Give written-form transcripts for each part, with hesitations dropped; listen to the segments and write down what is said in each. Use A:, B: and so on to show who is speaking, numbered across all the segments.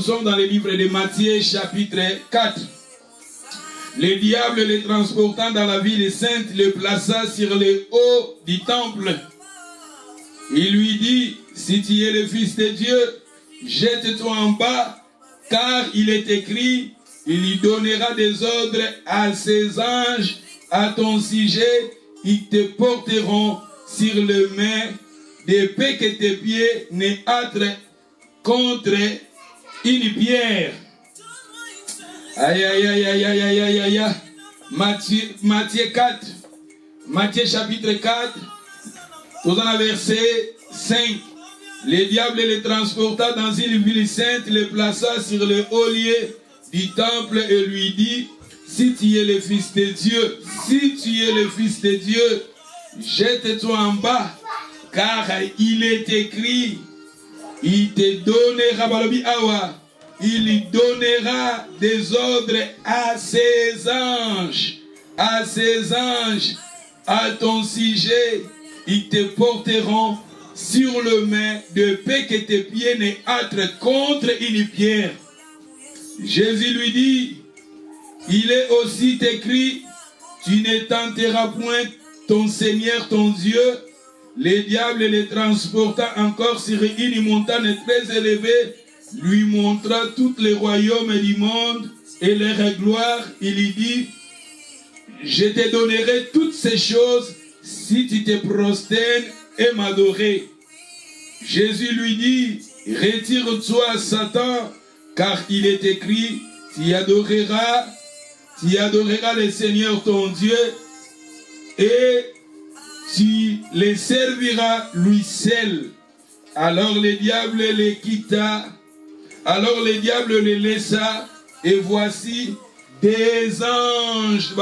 A: sommes dans le livre de Matthieu, chapitre 4. Le diable, les transportant dans la ville sainte, le plaça sur le haut du temple. Il lui dit, si tu es le Fils de Dieu, jette-toi en bas, car il est écrit, il lui donnera des ordres à ses anges à ton sujet, ils te porteront sur les mains, de paix que tes pieds ne hâtent contre une pierre. Aïe, aïe, aïe, aïe, aïe, aïe, aïe, aïe, aïe. Matthieu 4. Matthieu chapitre 4. Tout dans le verset 5. Le diable les transporta dans une ville sainte, les plaça sur le haut lieu du temple et lui dit, si tu es le Fils de Dieu, si tu es le Fils de Dieu, jette-toi en bas, car il est écrit, il te donnera, balobi awa, il lui donnera des ordres à ses anges, à ton sujet, ils te porteront sur le main de paix que tes pieds ne hâtent contre une pierre. Jésus lui dit, il est aussi écrit, tu ne tenteras point ton Seigneur, ton Dieu. Le diable les transporta encore sur une montagne très élevée, lui montra tous les royaumes du monde et leur gloire. Il lui dit, je te donnerai toutes ces choses si tu te prosternes et m'adorer. Jésus lui dit, retire-toi Satan, car il est écrit, tu adoreras le Seigneur ton Dieu et tu le serviras lui seul. Alors le diable les quitta, alors le diable les laissa, et voici des anges,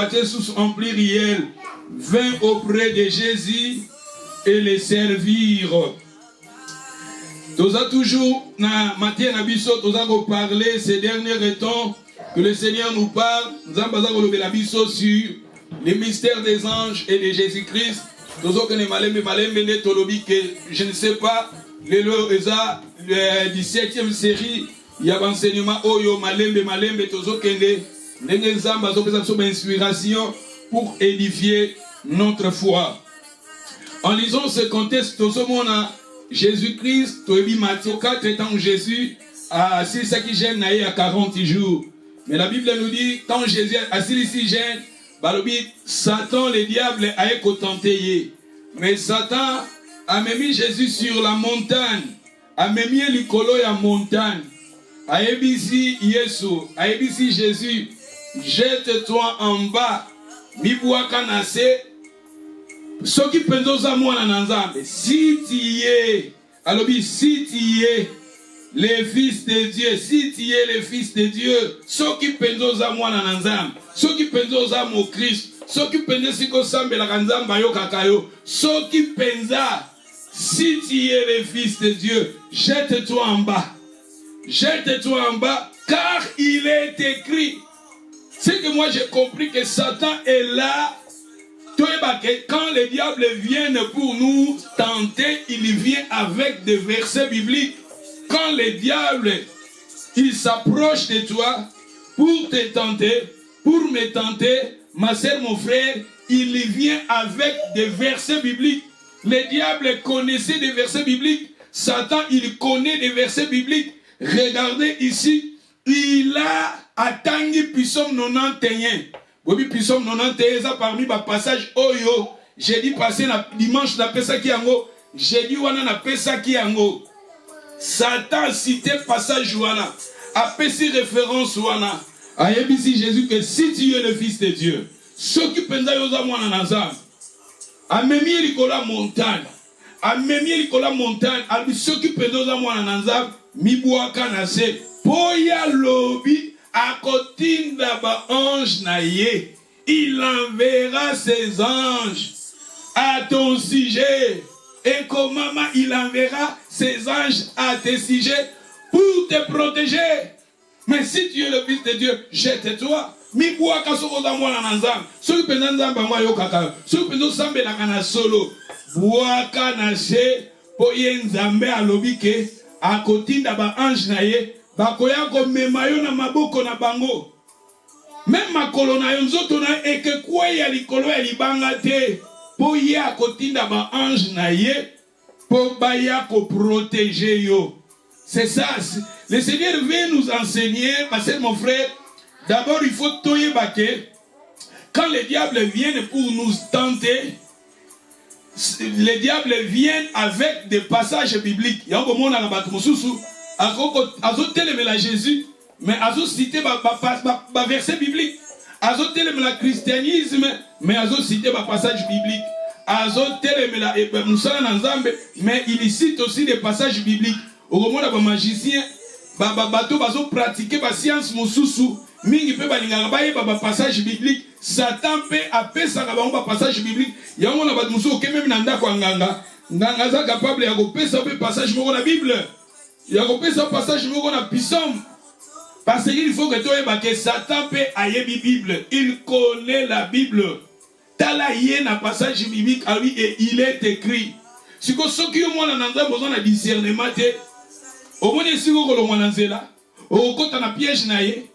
A: en pluriel, vinrent auprès de Jésus et les servirent. Nous avons toujours, dans Matthieu Nabiso, nous avons parlé ces derniers temps que le Seigneur nous parle. Nous avons parlé sur les mystères des anges et de Jésus-Christ. Nous avons je ne sais pas, le 17e série, il y a un enseignement, inspiration pour édifier notre foi. En lisant ce contexte, tout ce monde a Jésus-Christ, Matthieu 4 étant Jésus, a assis ça qui gêne à 40 jours. Mais la Bible nous dit, quand Jésus a assis ici gêne, Satan, le diable, a tenté. Mais Satan a mis Jésus sur la montagne, a mis l'icolo à la montagne, a ébisi Jésus, jette-toi en bas, miboua kanase. Ce qui pense à moi en ensemble, si tu es, alors si tu es le Fils de Dieu, si tu es le Fils de Dieu, ce qui pense à moi en ensemble, ce qui pense à mon Christ, ce qui pense à ce semble la ganzam bayo kakayo, ce qui pense si tu es le Fils de Dieu, jette-toi en bas, car il est écrit. C'est que moi j'ai compris que Satan est là. Quand les diables viennent pour nous tenter, il vient avec des versets bibliques. Quand les diables, ils s'approchent de toi pour te tenter, pour me tenter, ma soeur, mon frère, il vient avec des versets bibliques. Les diables connaissaient des versets bibliques. Satan, il connaît des versets bibliques. Regardez ici, il a atteint Psaume 91. Oui, Psaume 91, parmi les passages Oyo, j'ai dit passer dimanche na pesa ki yango, j'ai dit wana na pesa ki yango. Satan cité passage wana, a pesi référence wana. A yebisi Jésus que si tu es le Fils de Dieu, ceux qui pensent yoza mwana nazam, a memi likola montagne, a ceux qui pensent yoza mwana nazam, miboua kanase, poya lobi. A kotinda ba ange na ye, il enverra ses anges à ton sujet. Et comment il enverra ses anges à tes sujets pour te protéger. Mais si tu es le Fils de Dieu, jette-toi. Mi boa kasoko za mwana na nzambe. Soki penza nzambe ngwa yo kaka. Soki penza sambe la kana solo. Boa kana se po ye nzambe alobi ke a kotinda ba ange na ye bakoya komema yo na maboko na bango. Même makolo na yo nzoto na ekekwe ya likolo ya libanga te. Po ya kotinda ba ange na ye. Po ba ya ko protéger yo. C'est ça. Le Seigneur veut nous enseigner, parce que mon frère, d'abord il faut toyer baké. Quand les diables viennent pour nous tenter, les diables viennent avec des passages bibliques. Il y a un moment dans la Moussoussou, à Jésus, mais à citer un verset biblique. À le christianisme, mais à citer un passage biblique. À mais il cite aussi des passages bibliques. Au moment où les magiciens, ils pratiquent la science Moussoussou, mingi pe balingaka baye ba passage biblique. Satan peut apesa ka bango passage biblique. Yango na ba muso ke même na ndako nganga. Nganga za capable ya kopesa pe passage moko na Bible. Ya kopesa passage moko na psaume. Parce qu'il faut que toi que Satan peut ayebi Bible. Il connaît la Bible. Tala yé na passage biblique à lui et il est écrit. Si ko soki yo mona nza besoin na discernement te. Au moins si ko lo mona nzela. O kota na piège na ye.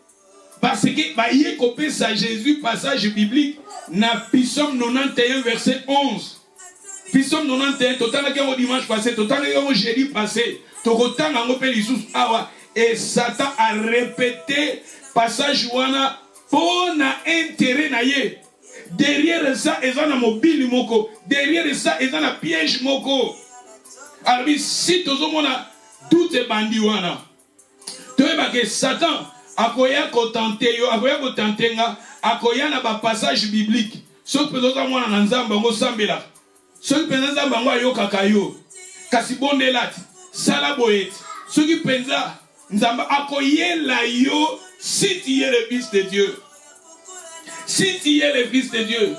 A: Parce que bah il copé ça Jésus passage biblique na Psaume 91 verset 11. Psaume 91 total que dimanche passé, total que jeudi passé, total en opé lisous awa et Satan a répété passage wana pour na intérêt na ye. Derrière ça ils ont un mobile moko, derrière ça ils ont un piège moko. Alors si tout le monde a tout est bandit wana. Tu vois que Satan akoya kotanté yo akoya kotanté nga akoya na ba passage biblique so pezoza mwana na nzamba ngo sambela so penza nzamba ngo ayoka kayo kasi bondelati sala boyet so ki penza nzamba akoyela yo si tu es le fils de Dieu, si tu es le fils de Dieu,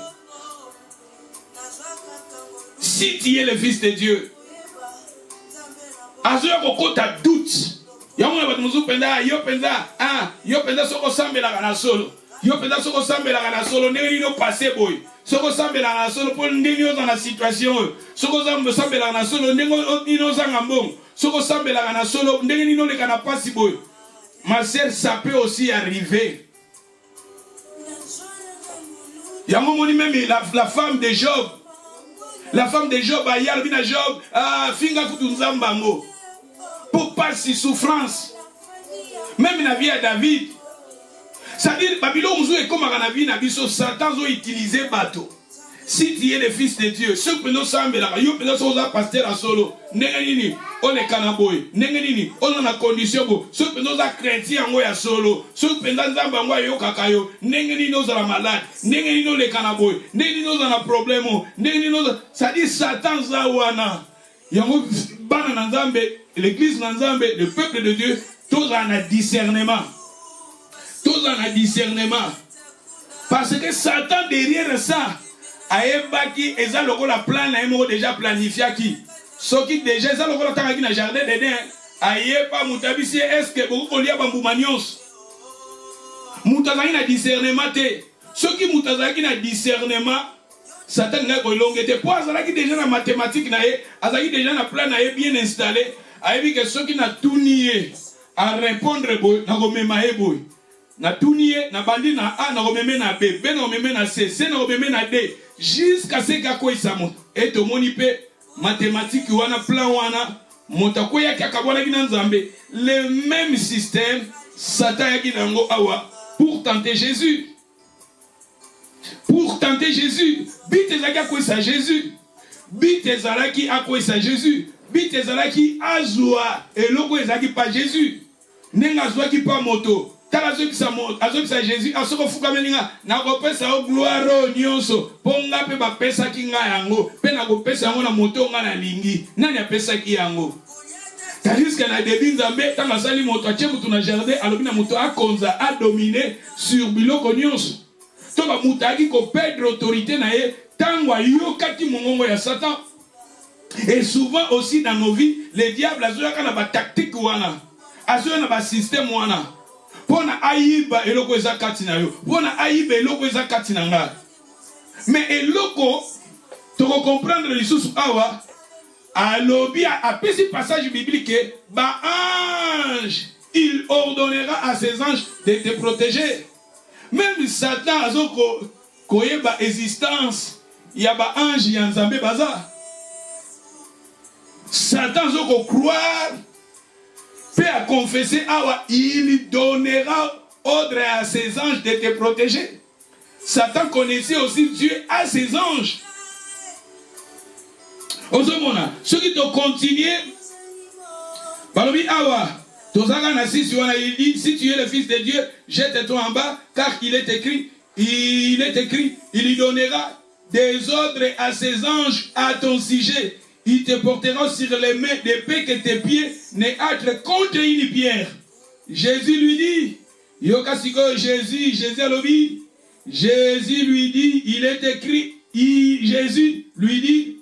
A: si tu es le fils de Dieu azoya kokota doute. Yamuna batumuzu penda yo penda soko sambela kana solo yo penda soko sambela kana solo ndeni no passé boy soko sambela kana solo pour ndeni yo dans la situation soko sambela kana solo ndeni no zanga mbongo soko sambela kana solo ndeni no le kana pasi boy. Ma sœur, ça peut aussi arriver. Yamuna moni même la femme de Job, la femme de Job ayal bina Job finga kutunzamba ngo pour passer souffrance. Même la vie à David. C'est-à-dire, Babylone est comme la vie à Satan a utilisé bateau. Si tu es le fils de Dieu, ceux qui nous semblent là, ils sont pasteur à solo. Nengenini, on est canaboy. Nengenini, on a condition. Ceux qui nous a chrétien en à solo. Ceux qui nous a bangwa yo kakayo. Nengenini nous a malade. Nengenini nous les canaboy. Nengenini nous a problème. Nengenini nous. C'est-à-dire, Satan zawana. Yango bana nzambe, l'église nzambe, le peuple de Dieu, tous en a discernement. Tous en a discernement. Parce que Satan derrière ça a ébaki et ça le plan n'a déjà planifié qui. Ce qui déjà ça le temps qui na jardin d'Éden aye pas mutabisi est-ce que beaucoup olia bambumanios. Mutazaki na discernement te. Ce qui mutazaki na discernement Satan n'a pas longue été pour azalaki déjà na mathématique na ye, azalaki déjà na plan na ye bien installé, a vu que ceux qui n'a tout nié à répondre boy na gomema e boy. Na tout nié na bandi na A na gomeme na B, B na gomeme na C, C na gomeme na D, jusqu'à ce que quoi ça monte. Et to moni pe mathématique wana plan wana motako ya kakabona ki na nzambe, le même système Satan yaki nango awa pour tenter Jésus. Pour tenter Jésus. Bite ezalaki akwesa Jésus. Bite ezalaki akwesa Jésus. Bite ezalaki azwa eloko ezalaki pa Jésus. Nenga azwaki pa moto. Tala azokisa Jésus asoko fukamelinga na kopesa o gloire o nyonso. Ponga pe bapesaki nga yango. Pe na kopesa yango na moto nga na lingi. Nani apesaki yango? Tandis que na début nzambe tanga sali moto atie mutu na jardin alobi na moto akonza a dominer sur biloko nyonso. Toba mutaki ko perdre autorité na ye tangwa yokati mongongo ya Satan. Et souvent aussi dans nos vies, les diables azoyaka na ba tactique wana. Azoyaka na ba système wana. Pona ayiba eloko eza kati na yo. Pona ayiba eloko eza kati na nga. Mais eloko toko comprendre lisusu awa alobi a pesi passage biblique ba ange il ordonnera à ses anges de te protéger. Même Satan a une existence. Il y a des anges, il y a un zambé baza. Satan a croire, peut confesser, il donnera ordre à ses anges de te protéger. Satan connaissait aussi Dieu à ses anges. Ceux qui te continuent, il dit, si tu es le fils de Dieu, jette-toi en bas, car il est écrit, il lui donnera des ordres à ses anges à ton sujet. Il te portera sur les mains d'épée que tes pieds ne hâtent contre une pierre. Jésus lui dit, Jésus lui dit, il est écrit, Jésus lui dit,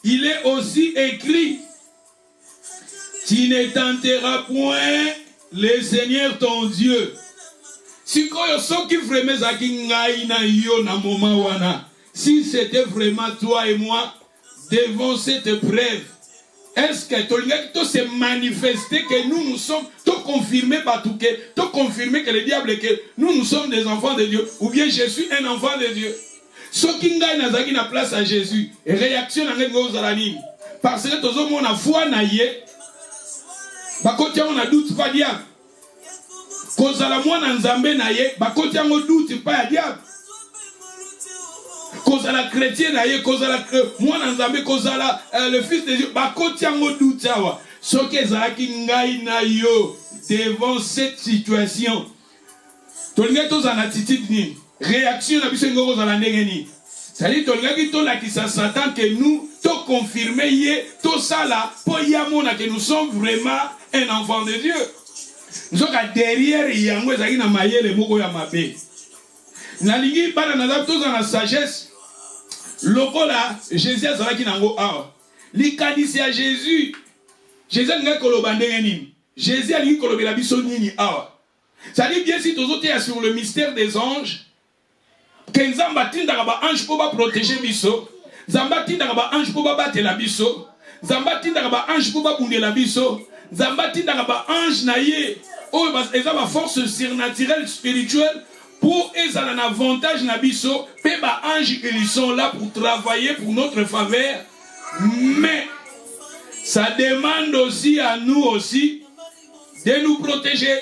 A: il est aussi écrit, tu ne tenteras point le Seigneur ton Dieu. Si c'était vraiment toi et moi devant cette preuve, est-ce que tu se manifester que nous sommes, tu confirmer que le diable, que nous sommes des enfants de Dieu, ou bien je suis un enfant de Dieu. Ce qui est na place à Jésus, réaction à l'ennemi. Parce que tout le monde a foi na yé, bakotia on a doute pas diable. Kozala mwana nzambe na ye, bakotia on doute pas diable. Kozala chrétien na ye, kozala mwana nzambe, kozala le fils de Dieu, bakotia on doute awa. Ce que zaki ngai na yo devant cette situation. Tolnga to za attitude ni. Réaction à biso ngoko za la ndengeni. C'est-à-dire tolnga ki to la ki sa Satan que nous to confirmer yé to sala po yamona que nous sommes vraiment un enfant de Dieu. Nous sommes derrière yango ezaki na mayele moko ya mabe. Na lingi bana na za to za na sagesse. Lokola Jésus azalaki nango awa. Likanisi ya Jésus. Jésus nga koloba ndengeni. Jésus ali kolobela biso nini awa. Ça dit bien si tous autres sur le mystère des anges, que Nzamba tindaka ba ange pour protéger biso, Nzamba tindaka ba ange pour battre la biso, Nzamba tindaka ba ange pour bunde la biso, Nzamba tindaka ba ange naie, oh ils ont une force surnaturelle spirituelle pour ils ont un avantage na biso, pe ba ange ils sont là pour travailler pour notre faveur, mais ça demande aussi à nous aussi de nous protéger.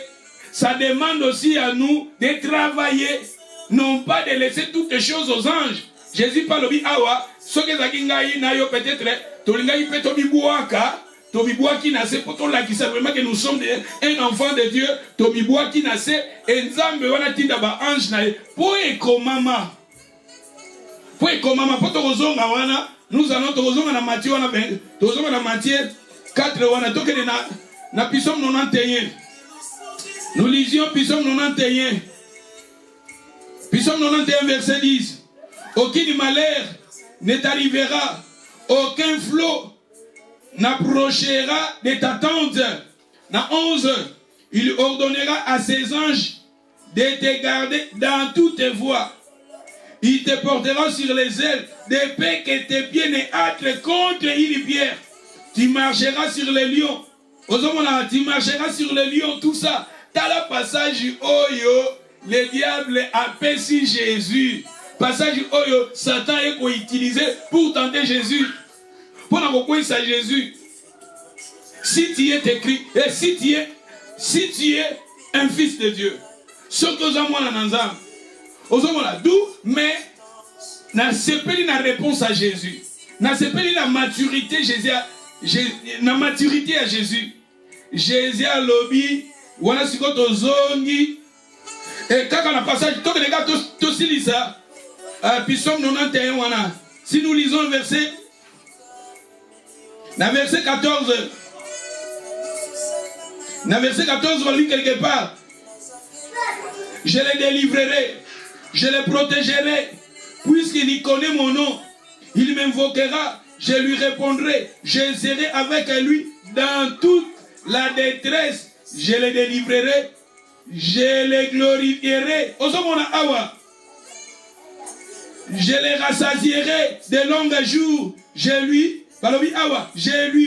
A: Ça demande aussi à nous de travailler, non pas de laisser toutes les choses aux anges. Jésus parle de awa, ce que zakingai na yo peut-être, tolingai peut tobibuaka, tobibuaki na se poto la qui sait vraiment que nous sommes un enfant de Dieu, tobibuaki na se enzambe wana tinda ba ange na po ekomama. Po ekomama poto kozonga wana, nous allons tozonga na Matthieu wana tozonga na Matthieu 4 wana tokende na Psaume 91. Nous lisions Psaume 91. Psaume 91, verset 10. Aucun malheur ne t'arrivera, aucun flot n'approchera de ta tente. Dans 11, il ordonnera à ses anges de te garder dans toutes tes voies. Il te portera sur les ailes, de paix que tes pieds ne hâtent contre une pierre. Tu marcheras sur les lions. Tu marcheras sur les lions, tout ça. Dans le passage Oyo, le diable appelle si Jésus. Passage Oyo, Satan est utilisé pour tenter Jésus. Pour n'avoir ça Jésus. Si tu es écrit, et si tu es un fils de Dieu, ce que nous avons dans d'où, mais n'a pas la réponse à Jésus. N'a pas la maturité à Jésus. Jésus a lobby. Voilà ce que tu zongi. Et quand on a passage, tous les gars, tous lisent ça. Psaume 91, voilà. Si nous lisons le verset, dans verset 14, on va lire quelque part. Je les délivrerai, je les protégerai, puisqu'il y connaît mon nom. Il m'invoquera, je lui répondrai, je serai avec lui dans toute la détresse. Je les délivrerai, je les glorifierai. Je les rassasierai de longs jours. Je lui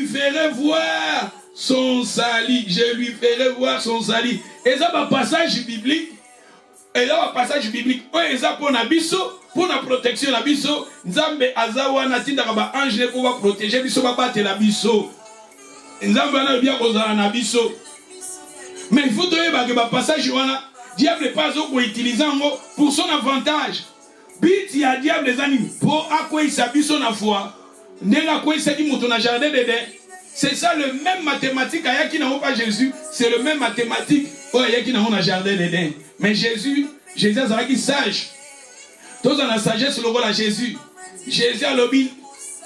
A: ferai voir son sali. Je lui ferai voir son sali. Et ça, un passage biblique. Et là, un passage biblique. Et ça, pour la biso, pour la protection la biso, Nzambe azawa natinda kaba ange pour va protéger biso va battre la biso. Nzambe na bien kozala na biso. Mais il faut que le passage wana diable pas au utiliser pour son avantage. Bit ya diable les animes pour akwisa biso na foi. Nenga kwisa di moto na jardin d'Éden. C'est ça le même mathématique à qui n'a pas Jésus, c'est le même mathématique à qui n'a pas jardin d'Éden. Mais Jésus a qui sage. Tous dans la sagesse le rôle à Jésus. Jésus a l'obéi.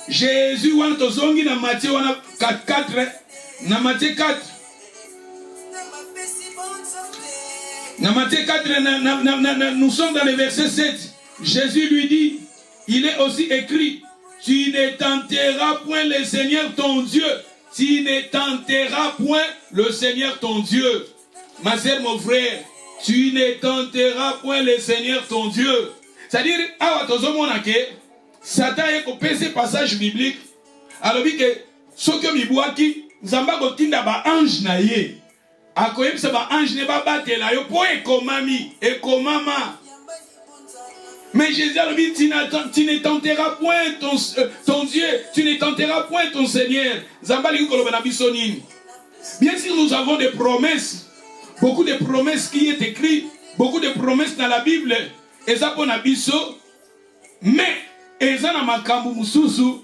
A: Jésus wana tozongi na Matthieu wana 4 na Matthieu 4. Dans Matthieu 4, nous sommes dans le verset 7. Jésus lui dit, il est aussi écrit, tu ne tenteras point le Seigneur ton Dieu. Tu ne tenteras point le Seigneur ton Dieu. Ma sœur, mon frère, tu ne tenteras point le Seigneur ton Dieu. C'est-à-dire, Satan est coupé ce passage biblique. Alors, que ce que Mibouaki, Zamba Gotinda ba ange na ye. Akoyeb se ba ange ne ba batela yo po ekomami ekomama. Mais Jésus a dit tu ne tenteras point ton Dieu, tu ne tenteras point ton Seigneur. Zambali koloba na biso nini. Bien sûr nous avons des promesses, beaucoup de promesses qui est écrit, beaucoup de promesses dans la Bible. Eza pona biso, mais eza na makambu mususu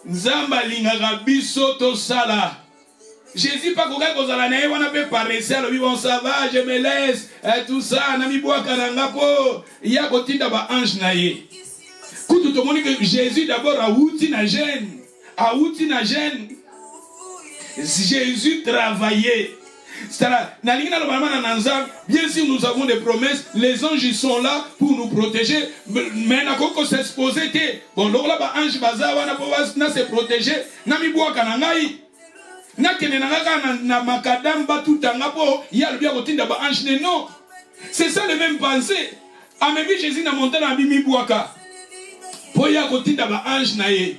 A: nzamba lingaka biso to sala. Jésus pas koka kozala na ye wana pe parecer le bon ça va je me laisse tout ça na mi boa kananga po ya kotinda ba ange na ye. Kutu to moni que Jésus d'abord a outi na gêne, Jésus travaillait. Bien sûr, nous avons des promesses. Les anges sont là pour nous protéger. Mais nous s'exposer. Bon, là, les anges vont se protéger. C'est ça le même pensée. Même Jésus n'a monté dans Bimi Bouaka. Pour y avoir un ange naïe.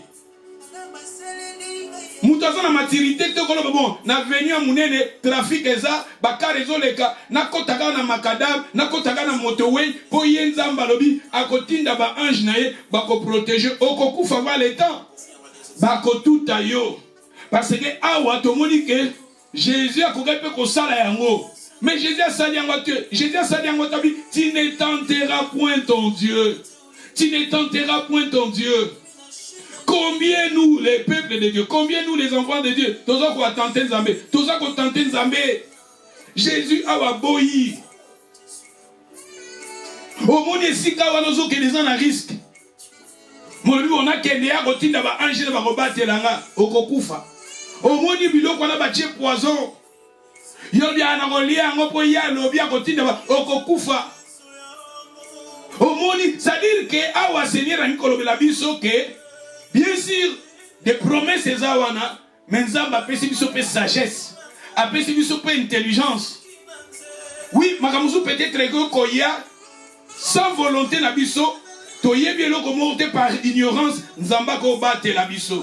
A: Mutazo na maturité te kolo bon na venu a munene trafic eza bakarezo leka na kotaka na makadam na kotaka na motorway po yenzamba lobi akotinda ba ange naye bako protéger okokufa va le temps bako tuta yo parce que awa to moni que Jésus a kokepe ko sala yango mais Jésus a sali yango tabi tu ne tenteras point ton Dieu, tu ne tenteras point ton Dieu. Combien nous, les peuples de Dieu, combien nous, les enfants de Dieu, tous ceux qui ont tenté Nzambé, tous ceux qui ont tenté Nzambé, Jésus a boyi. Au monde ici, quand on a des gens à risque, on a qu'un déa qui a un ange qui va rebattre l'anga, au kokufa. Au monde ici, on a battu poison. Il y a un relié, un opoya, l'obia, au kokufa. Au monde, c'est-à-dire que Awa Seigneur a Nicolas Belabiso que bien sûr, des promesses et zawana, mais Nzamba a péché de sagesse, a péché de intelligence. Oui, makamusu peut-être que koya sans volonté na biso, toye bielo ko monté par ignorance, Nzamba ko battre la biso.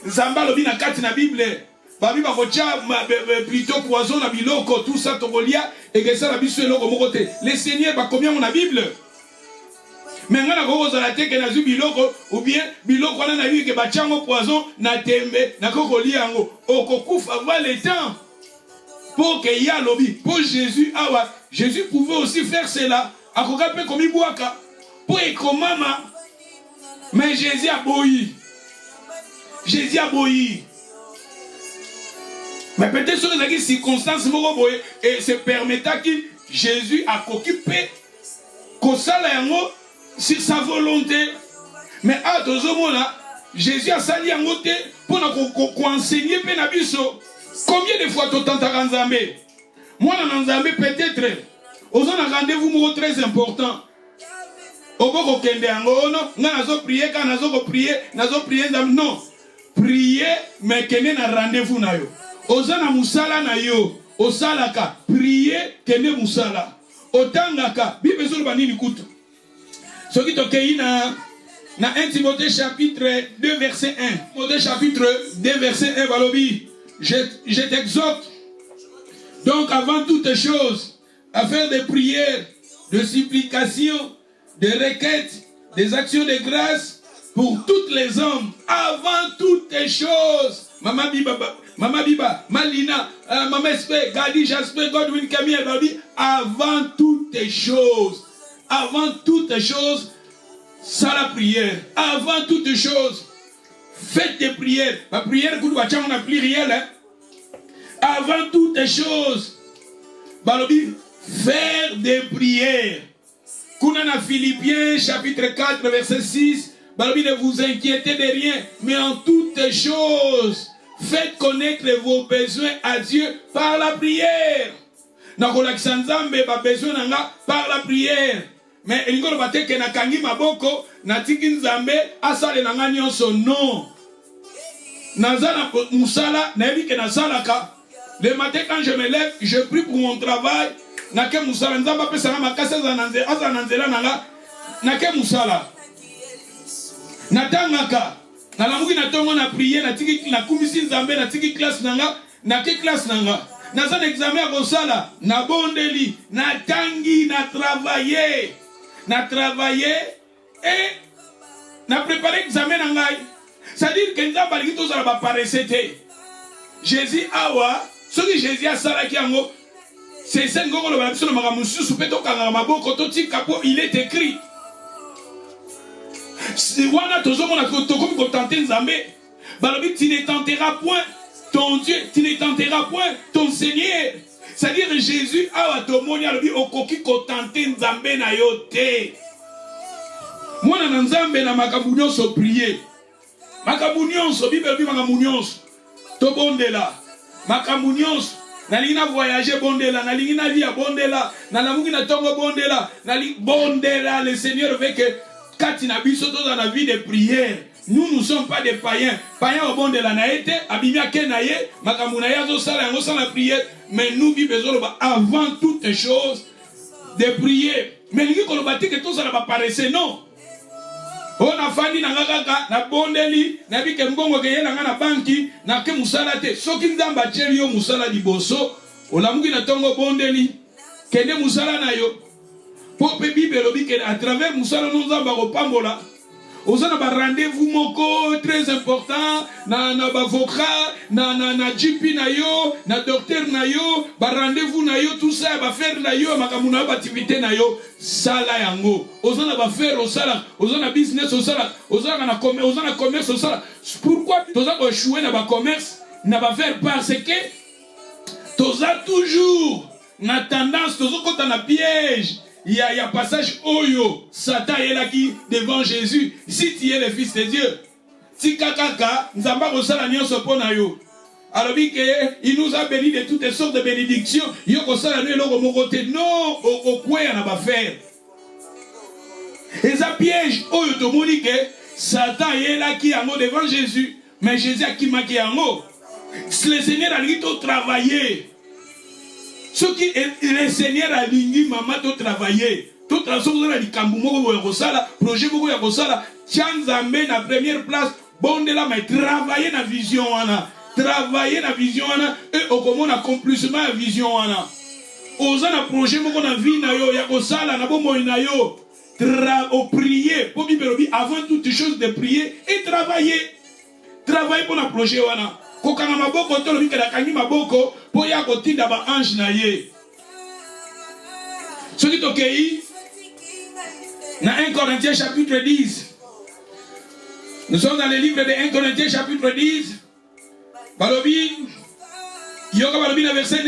A: Nzamba lobi na kati na Bible, babi ba kocha plutôt poison na biloko tout ça tokolia et que ça la biso eloko mokote. Le Seigneur ba combien on a Bible? Mais on a gros à la tête que na zu biloko ou bien biloko na eu que bachango poison na tembe na kokoli yango okokufa va le temps pour que ya lobi pour Jésus awa Jésus pouvait aussi faire cela akoka pe komi boaka pour ekomama mais Jésus a boyi mais peut-être sur les circonstances et se permettant que Jésus a occupé kosala yango sur sa volonté. Mais à tous les moments là, Jésus a sali en côté pour nous enseigner penabiso. Combien de fois tu t'entends Nzambé? Moi dans Nzambé peut-être. Aux on a rendez-vous très important. Au boko kende ango non, nazo prier quand nazo prier non. Prier mais kende na rendez-vous na yo. Aux on a musala na yo, osalaka prier kende musala. Otangaka Bible zo banini kutu. Ce qui est dans 1 Timothée chapitre 2 verset 1. Timothée chapitre 2 verset 1 balobi. je t'exhorte, donc avant toutes choses, à faire des prières, de supplications, des requêtes, des actions de grâce pour toutes les hommes, avant toutes choses. Maman Biba, Malina, Maman Espé, Gadi, Jasper, Godwin, Camille, Babi, avant toutes choses. Avant toutes choses, ça la prière. Avant toutes choses, faites des prières. Ma prière, on a pluriel. Hein? Avant toutes choses, Balobi, faire des prières. Kounana Philippiens, chapitre 4, verset 6. Balobi, ne vous inquiétez de rien, mais en toutes choses, faites connaître vos besoins à Dieu par la prière. Nakolakisa Nzambe ba besoin nanga par la prière. Mais elingolo bateke na kangi maboko na tiki Nzambe asale nanga nyonso non. Nazana musala na ebike na salaka. Le matin quand je me lève, je prie pour mon travail. Nake musala Nzamba pesa na makasa azananzela nanga. Nake musala. Natangaka. Na lamuki na tongo na prier na tiki na kumisi Nzambe na tiki classe nanga, na ke classe nanga. Na zan examen à Gosala, na bondeli, na tangi, na travailler et na préparer examen nangai. C'est-à-dire que Nzamba li to za ba paresete. Jésus awa, ce que Jésus a sala ki ango, c'est ça ngoko lo ba biso maka mususu peto kanga maboko to tika po il est écrit. Si wana tozo mona ko to comme ko tenter Nzambe, balobi tu ne tenteras point ton Dieu, tu ne tenteras point ton Seigneur. C'est-à-dire Jésus a tomoni alobi okoki ko tenter Nzambe na yo te. Mwana na Nzambe na makambo nyonso prier. Makambo nyonso Bible bi makambo nyonso. To bondela. Makambo nyonso. Nalingi na voyager bondela, nalingi na via bondela, na lamuki na tongo bondela, nalingi bondela. Le Seigneur veut que quand il a biso dans la vie de prière. Nous ne sommes pas des païens. Païens au bon de la naïté, abimia kenaye, makamunaya zo sala yango sans la prière. Mais nous qui besoin avant toutes choses de prier. Mais nous qui bati que tout ça va paraître non. On a fani na ngaka na bondeli, na bi ke mbongo ke yena na banki, na ke musala te. Soki Nzamba cheli yo musala liboso, olamuki na tongo bondeli, kende musala na yo. Po pe Bible lobi ke à travers musala nous Nzamba ko pambola. Vous avez un rendez-vous moko très important na bavocat na GP na yo na docteur na yo ba rendez-vous na yo tout ça ba faire na yo makamuna ba activité na yo sala yango ozana ba faire osala ozana business osala ozana na commerce osala. Pourquoi toza ko échouer na ba commerce na ba faire parce que toza toujours na tendance tozo kota na piège. Il y a passage Oyo, Satan est là qui devant Jésus. Si tu es le fils de Dieu, si kakaka, nous avons reçu la nuit sur Ponayo. Alors il nous a béni de toutes sortes de bénédictions. Il y a reçu la nuit au côté. Non, au quoi on va faire. Et ça piège Oyo to monique. Satan est là qui est devant Jésus. Mais Jésus a qui marqué en haut. Le Seigneur a dit de travailler. Ce qui le Seigneur a dit, maman, de travailler. Tout transformer les Kambumoko Rosala, projet Moko Rosala, Chanzambe na première place, bon de là, mais travailler na vision, travailler na vision, et au comment on accomplissement la vision, Osa na projet Moko na vie na yo, Yakosala, na bomo na yo, prier, pour Bibelobi, avant toute chose de prier et travailler. Travailler pour le projet, kokanga maboko to lobi kala kangi maboko po ya kotinda ba ange na ye. Soki tokei na 1 Corinthiens chapitre 10. Nous sommes dans le livre de 1 Corinthiens chapitre 10. Balobi yoka balobi na verset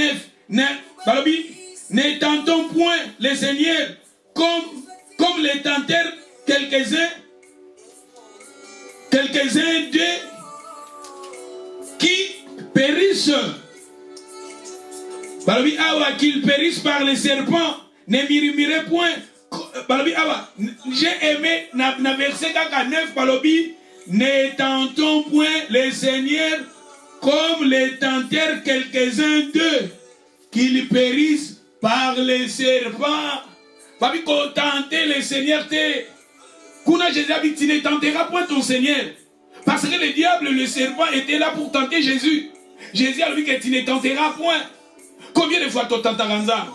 A: 9. Balobi ne tentons point les seigneurs comme les tentèrent quelques-uns d'eux qui périssent. Balobi awa qu'ils périssent par les serpents. Ne murmurez point. Balobi awa. J'ai aimé na verset 9. Balobi ne tentons point les seigneurs comme les tentèrent quelques-uns d'eux qu'ils périssent par les serpents. Balobi contenter les seigneurs te. Kuna Jésus a dit tu ne tenteras point ton Seigneur. Parce que le diable, le serpent, était là pour tenter Jésus. Jésus a dit que tu ne tenteras point. Combien de fois tu tenteras nzambe?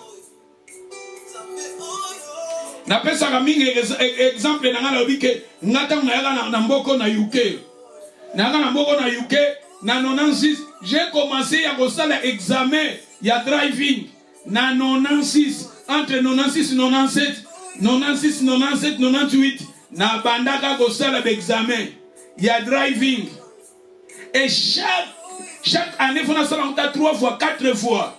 A: Napesa mingi exemple na ngala obi ke ngata ngaya na mboko na UK. Na mboko na UK na 96 j'ai commencé à faire l'examen ya driving na 96 entre 96 97 96 97 98 na bandaka ko sala l'examen ya driving et chaque année faut na sala 3 fois 4 fois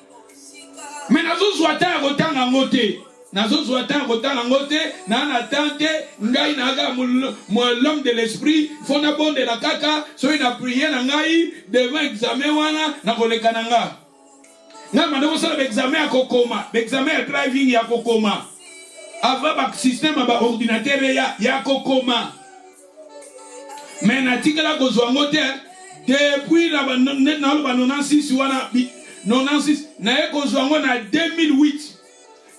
A: mais nazo zwata rotanga ngote nazo zwata rotanga ngote na natante ngai naga l'homme de l'esprit faut na bonde la kaka so ina prier na ngai devant examen wana na koleka na nga na mandeko sala examen ya kokoma examen ya driving ya kokoma avant ba système ba ordinateur ya kokoma mais natikala kozwa ngote depuis la 96 wana 96 na ekozwa ngo na 2008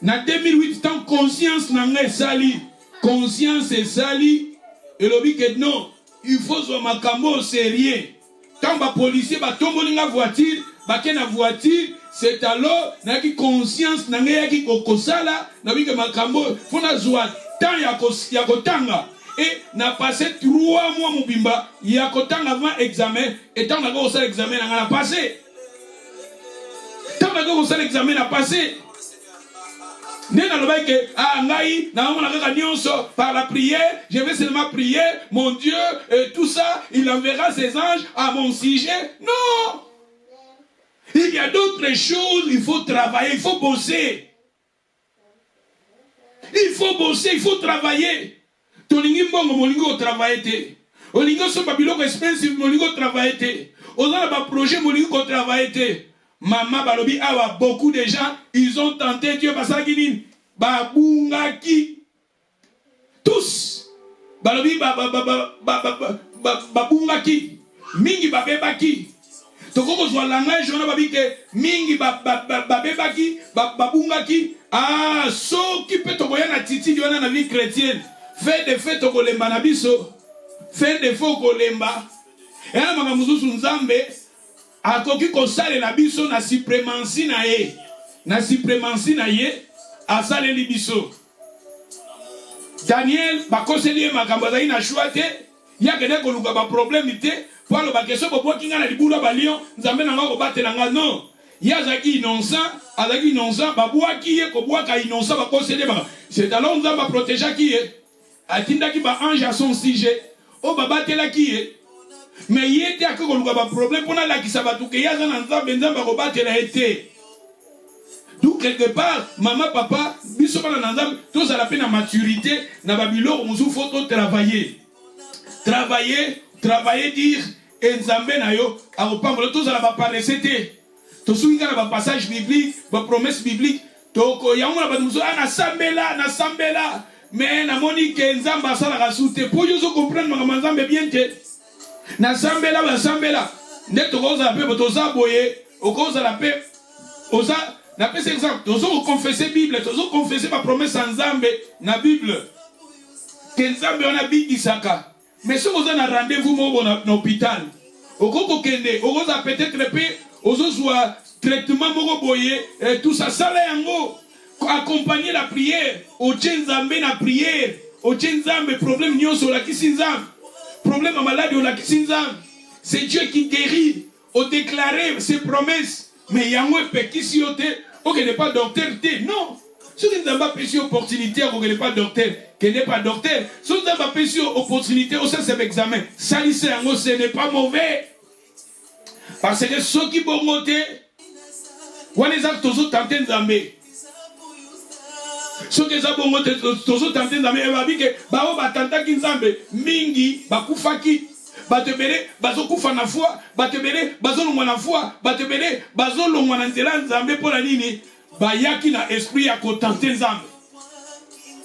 A: na 2008 tant conscience na ngai sali conscience et sali et lobi que non il faut zo makambo au sérieux tant ba policier ba tomboli nga voiture ba ke na voiture c'est alors na ki conscience na ngai ki kokosala na bi que makambo fona zwa tant ya kotanga et n'a passé 3 mois mobimba ya kotanga avant examen et tant na ko sala examen na passé tant na ko sala examen na passé. Par la prière, je vais seulement prier, mon Dieu, et tout ça, il enverra ses anges à mon sujet. Non! Il y a d'autres choses, il faut travailler, il faut bosser. Il faut bosser, il faut travailler. Tolingi mbongo molingo travailler. Olingo so babiloko expensive molingo travailler. Ozana ba projet molingo travailler. Maman balobi awa beaucoup de gens ils ont tenté Dieu basagini babungaki tous balobi babungaki mingi babebaki tokoko zwa langage on a babi ke mingi babebaki babungaki ah so qui peut tokoya na titi diona na vie chrétienne fait de fait tokolemba na biso fait de faux kolemba et na makamuzusu nzambe akoki kosale la biso na suprématie na ye asale li biso Daniel bakoseli makambo azali na choix te yakende koluka ba problème te palo ba keso bo kinga na libula ba lion nzambe na ngako batela nga non yazaki innocent babwaki ye ko bwaka innocent bakoseli ba c'est alors nzamba protéger ki ye atindaki ba ange à son sujet o babatela ki ye mais il était à quoi qu'on problème pour la qui s'abat tout que y a un ensemble nzamba ko batela été donc quelque part maman papa biso bana nzamba tous à la peine à maturité na babilo musu faut travailler dire nzambe na yo a opambo tous à la ba parler to swinga na ba passage biblique ba promesse biblique to ko yango na ba musu na sambela mais na moni que nzamba sala ka soute pour yo comprendre ma nzambe bien te na sambela nde tokoza pe botoza boye okoza la pe oza na pe exemple tozo confesser Bible tozo confesser ma promesse en nzambe na Bible que nzambe on a bidisaka mais si oza na rendez-vous mo na hôpital okoko kende okoza peut-être pe ozo soit traitement moko boye tout ça sala yango accompagner la prière o nzambe na prière o nzambe problème nyonso la kisinzambe problème à maladie ou la kisinzam c'est Dieu qui guérit au déclarer ses promesses mais yango pekisi yote o que n'est pas docteur non si vous n'avez pas péché opportunité o que n'est pas docteur que n'est pas docteur si vous n'avez pas péché opportunité au sein de examen salisse yango ce n'est pas mauvais parce que ceux qui vont monter wana les actes tous tentés nzambe ceux qui ont monté tous tentés nzambe et babi que bao batantaki nzambe mingi bakufaki batebele bazokufa na foi batebele bazolongwa na foi batebele bazolongwa na nzela nzambe pola nini bayaki na esprit ya kotenter nzambe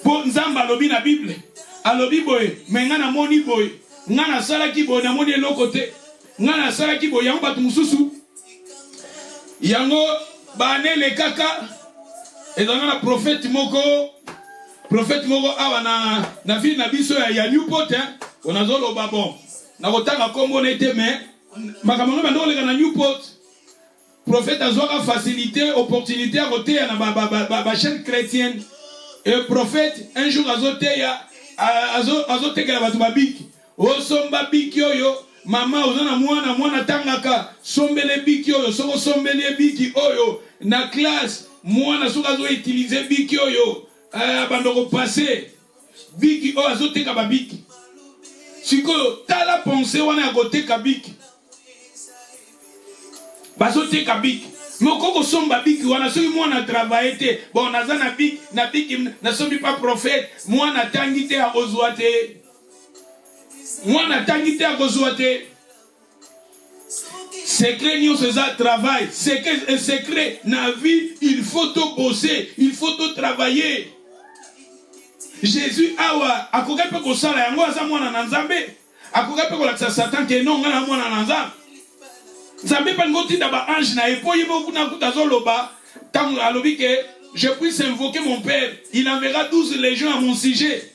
A: po nzambe alobi na Bible alobi boye menga na moni boye nga na salaki boye na moni eloko te nga na salaki boye yango batu mususu yango banele kaka ezanga na prophète moko awa na ville na biso ya Newport onazoloba bon na kotanga kombo na ete mais makambo ngamba ndoleka na Newport prophète a facilité, opportunité à côté à la chaîne chrétienne. Et le prophète, un jour, a zoté la batubabik. O somba biki oyo, mama ozana mwana tangaka, sombele biki oyo, soko sombele biki oyo, na classe, mwana soka zo utiliser biki oyo, bandoko passé, biki oyo azote ka babiki. Siko, tala pensée wana ya côté ka biki. Bazote ka biki. Moko somba biki wana soki mwana travailler te, bon naza na biki na sombi pas prophète, mwana tangi te a ozwa te. Mwana tangi te a ozwa te. Secret ni oza travail, secret na vie, il faut tout bosser, il faut tout travailler. Jésus awa akoka pe ko sala yango aza mwana na Nzambe, akoka pe ko lakisa Satan ke non ngana mwana na Nzambe. Nzambe pa ngoti da ba ange na epoyi boku na kutazo loba, tant alobi que je puisse invoquer mon père, il enverra 12 légions à mon sujet.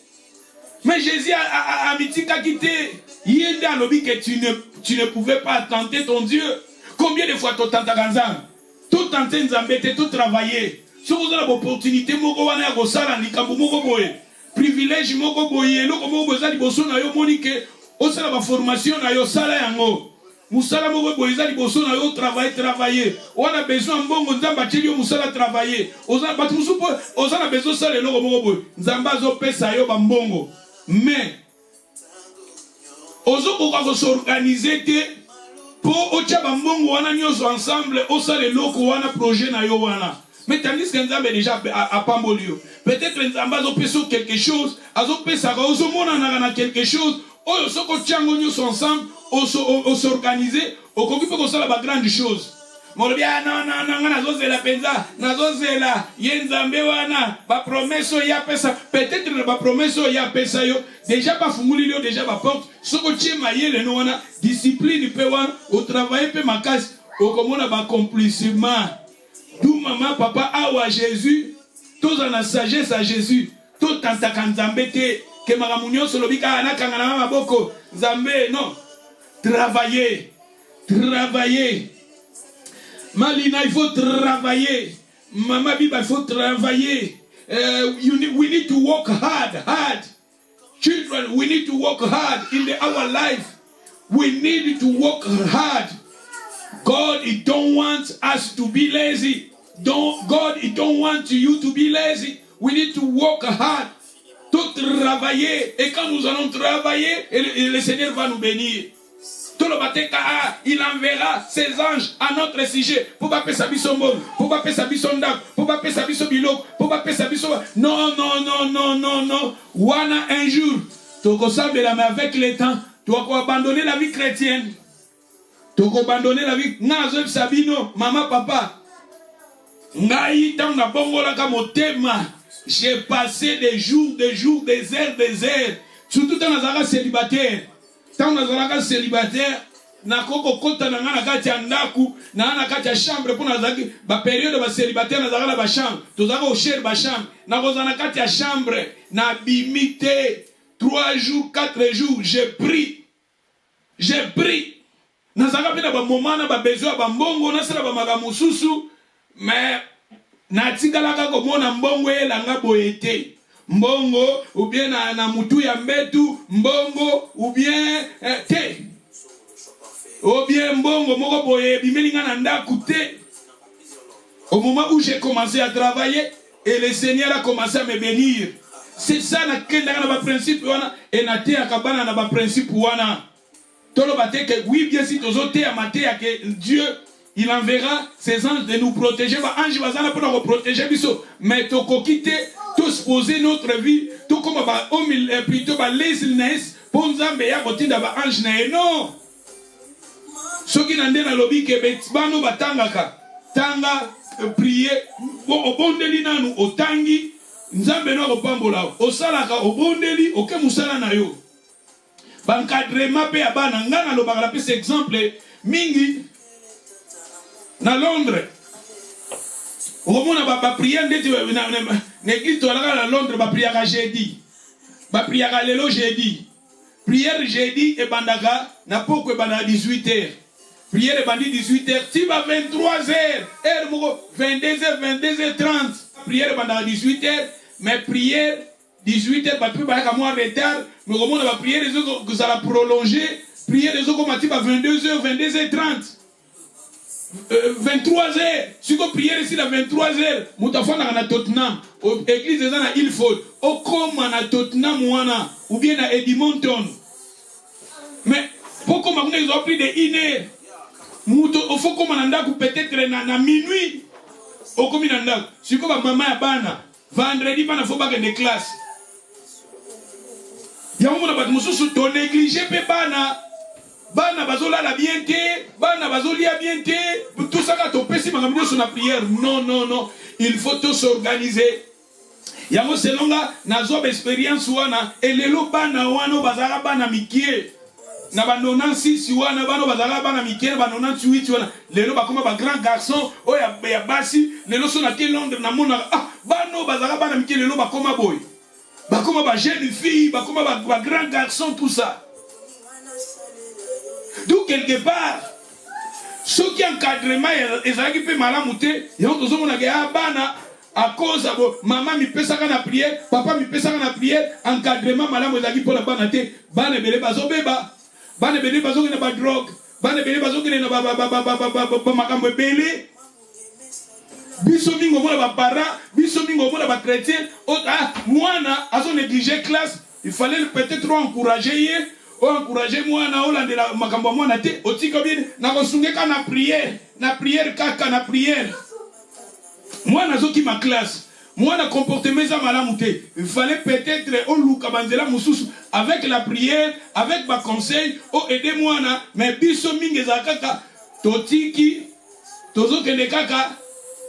A: Mais Jésus a mitika quitté. Il a alobi que tu ne pouvais pas tenter ton Dieu. Combien de fois tu tentes Nzambe? Tout tenter Nzambe, tout travailler. Si vous avez l'opportunité, moko wana ya kosala likambo moko boye. Privilège moko boye, eloko moko boza liboso na yo moni ke osala ba formation na yo sala yango. Musala moko boza liboso na yo travailler. On a besoin mbongo Nzamba teli yo musala travailler. Oza batu musupo oza na besoin sala eloko moko boye. Nzamba zo pesa yo ba mbongo. Mais ozo ko s'organiser te pour ocha ba mbongo wana nyoso ensemble osala eloko wana projet na yo wana. Mais tandis que Nzamba déjà à Pambolio. Peut-être Nzamba zo peso quelque chose, azo pesa ka ozo mona na quelque chose. Oyo soko tiango nyoso ensemble, on s'organiser, on s'occupe de ça la grande chose. Molobia non nazo zela penza, nazo zela yenzambe wana, ba promesse ya pesa, peut-être ba promesse ya pesa yo, déjà pas funguli yo déjà ba porte, soko tie mayele no wana, discipline pe wana, au travail pe makasi, au komona ba accomplissement. D'où maman papa awa Jésus, tous en a sagesse à Jésus, tout tantaka Nzambe te. Que maramunyo solobika anakanga na maboko Nzambe non travailler Malina il faut travailler Mama Biba il faut travailler we need to work hard children we need to work hard in our life we need to work hard. God he don't want us to be lazy. God he don't want you to be lazy. We need to work hard. Tout travailler, et quand nous allons travailler, le Seigneur va nous bénir. Tout le matin, il enverra ses anges à notre sujet. Pour pas faire bisombo, pour pas faire bisondak, pour pas faire bisobilok, pour pas faire bisoba. Non. Wana un jour, tu vas mais avec le temps, tu vas abandonner la vie chrétienne. Tu vas abandonner la vie. Nazol Sabino, maman, papa. Ngai tant na bongo la kamotema. J'ai passé des jours, des heures. Surtout dans les célibataires. Dans les célibataires, na koko kota na ngana kati ya ndaku, na ngana kati ya chambre pour nazaki, ba période ba célibataire na zaka ba chambre, to zaka au cher ba chambre, na kozana kati ya chambre, na bimité 3 jours, 4 jours, j'ai pris. Na zaka pena ba moment na ba besoin ba mbongo na sala ba magamususu, mais na tingalaka komona mbongo elanga boyete mbongo ou bien na mutu ya mbetu mbongo ou bien te ou bien mbongo moko boye bimelinga na ndaku te. Au moment où j'ai commencé à travailler et le Seigneur a commencé à me bénir, c'est ça na kenda na ba principe wana et na te akabana na ba principe wana tolo bate que oui bien si tozote ya mate ya que Dieu il enverra ses anges de nous protéger. Ange bazana pour nous protéger biso. Mais toko quitter, tous poser notre vie, tout comme plutôt laziness pour Nzambe ya kotinda ba ange na non. Soki nande na lobi ke bano batangaka. Tanga prier obondeli nanu otangi Nzambe no kopambola. Osalaka obondeli oke musala na yo. Bankadrema pe abana ngana lo bakala pese exemple mingi. Na Londres, au moment où on prière, l'église à Londres, on prière jeudi. On prière lelo jeudi. Prière jeudi et bandaka, n'a pas que bandaka 18h. Prière bandit 18h. Tu vas 23h. Heure 22h, 22h30. Prière bandit 18h. Mais prière 18h, bah, tu vas avoir moins retard. Mais comment on va prier les autres que ça va prolonger. Prière les autres comme tu vas 22h, 22h30. 23h. Si tu prier ici à 23h, Moutafon à Tottenham. Église de Zana Ilford. Au comme à Tottenham ou bien à Edmonton. Mais pourquoi ils ont pris des innées? Il faut qu'on ait peut-être à minuit. Au commun d'Andak. Si vous avez maman à Bana, vendredi, il faut pas que des classes. Il y a un moment où tu négliges Bana. Bana bazola la bienté, Bana bazolia bienté. Tout ça, quand on peut s'y mettre sur la prière. Non, non, non. Il faut tout s'organiser. Il y a un selon là, nazo expérience wana, et les lo Bana wano bazara Bana mikie. Na ba 96 wana bano bazala bana mikene ba 98 wana lelo bakoma ba grand garçon oya ya basi lelo so na te Londres na mona bano bazala bana mikene lelo bakoma boy bakoma ba jeune fille bakoma ba grand garçon tout ça. Donc quelque part ceux qui encadrement ezalaki pe malamu te yango tozomona ke bana à cause de maman mi pesa na prière papa mi pesa na prière encadrement malamu ezalaki pour la bana te bana bele bazobeba. Bane bele bazoki na ba drogue, bane bele bazoki na ba makambo bele. Biso mingo mona ba parents, biso mingo mona ba chrétien, mwana azo négliger classe, il fallait peut-être encourager encourager mwana olandela makambo mwana te, otika bien na kosungeka na prière kaka na prière. Mwana azoki ma classe. Moi, le comportement ça malamu te. Il fallait peut-être au luka banzela mususu avec la prière, avec ma conseil, oh aidez-moi na, mais biso mingi za kaka totiki tozo kende kaka,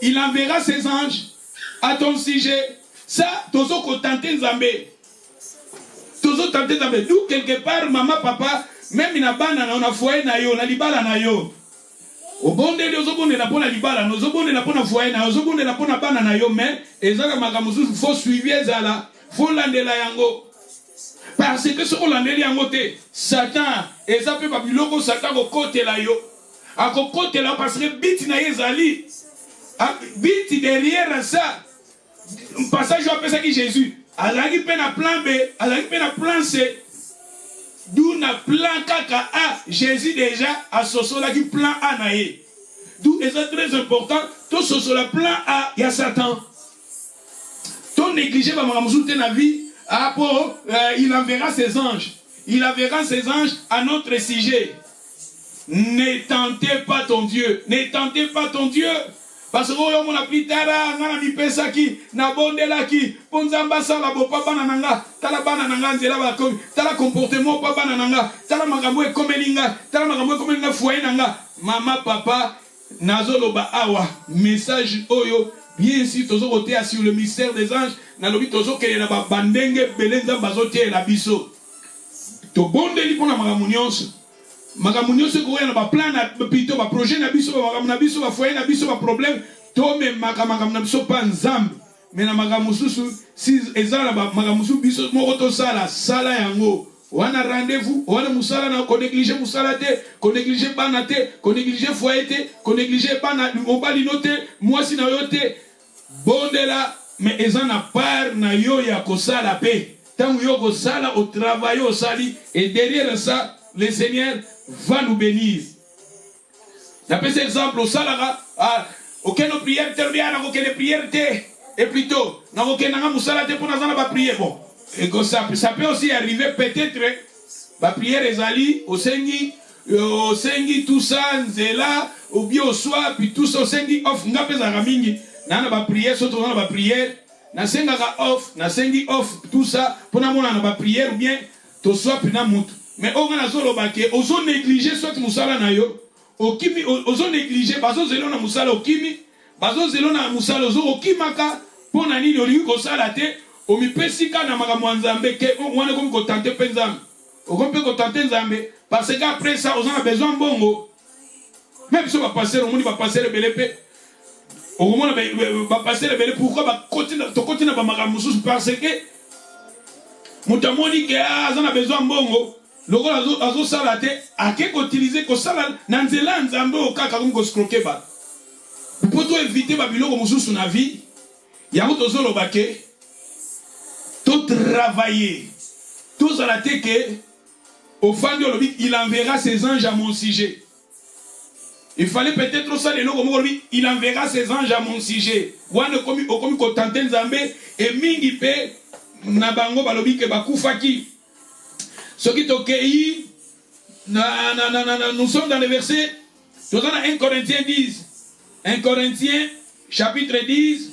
A: il enverra ses anges à ton sujet. Ça tozo ko tenter Nzambe. Tozo tenter Nzambe. Nous quelque part maman papa même ina bana na ona foyer na yo, na libala na yo. Obonde ozobonde na pona libala nozobonde na pona foyer na ozobonde na pona bana na yo mais ezaka makamusu faut suivre ezala faut landela yango parce que ce landeli yango te Satan ezape ba biloko Satan ko kotela yo akokotela parce que bit na ezali bit derrière ça passage au appelle ça qui Jésus alaki pe na plan B alaki pe na plan C. D'où na plan kaka A, Jésus déjà a sosola qui plan A naé. D'où est très important, tout sosola plan A, il y a Satan. Ton négligé va m'amouter na vie, il enverra ses anges. Il enverra ses anges à notre sujet. Ne tentez pas ton Dieu. Ne tentez pas ton Dieu. Parce que on a pris tara ngana mi pesa ki na bondela ki ponzamba sala bo papa nananga tala bana nanga nzela ba ko tala comportement papa nananga tala makambo e komelinga tala makambo e komelinga foyer nanga mama papa nazoloba awa message oyo bien sûr tozo côté sur le mystère des anges na lobi tozo kele na ba bandenge belenza bazote la biso to bondeli pona makambo nyonso. Magamunyo se koya na ba plan na pito ba projet na biso ba makambo na biso ba foyer na biso ba problème to me makambo na biso pa nzambe mais na makambo susu si ezala ba makambo susu biso moko to sala yango wana rendez-vous wana musala na ko négliger musala te ko négliger bana te ko négliger foyer te ko négliger bana mobali note moi si na yo te bondela mais ezana part na yo ya ko sala pe tant yo ko sala au travail au sali et derrière ça le Seigneur va nous bénir. D'après cet exemple, au Salara, aucune prière terminée, aucune prière et plutôt, n'a aucune moussala pour nous prier. Bon, et ça peut aussi arriver peut-être, la prière est allée au Seigneur, tout ça, Nzela, ou bien au soir, puis tout ça, au Seigneur, off, n'a pas à ramingi, n'a pas prière, surtout dans la prière, n'a pas off, n'a pas off, tout ça, pour nous, n'a pas prière, ou bien, tout soit, puis n'a pas. Mais on a ozo négliger soit musala na yo okimi ozo négliger bazo zelo na musala okimi bazo zelo na musala ozo okimaka pona nini olingi ko sala te omipesika na makambo nzambe ke wana komi ko tenter pe nzambe okompe ko tenter nzambe parce que après ça on a besoin bongo même si on va passer au monde va passer le belé pe au moment va passer le belé pourquoi va continuer ba makambo parce que mutamoni ke on a besoin bongo. logo azo sala te ake ko utiliser ko sala na nzela nzambe okaka comme ko scroquer ba pour to éviter ba biloko mususu na vie ya ko tozolo bake to travailler tout ça la te que au fond il enverra ses anges à mon sujet. Il fallait peut-être ça les logo il enverra ses anges à mon sujet. Wana komi okomi ko tenter nzambe et mingi pe na bango balobi ke bakufaki. Ce qui t'occueille, nous sommes dans le verset, nous sommes dans 1 Corinthiens 10. 1 Corinthiens, chapitre 10.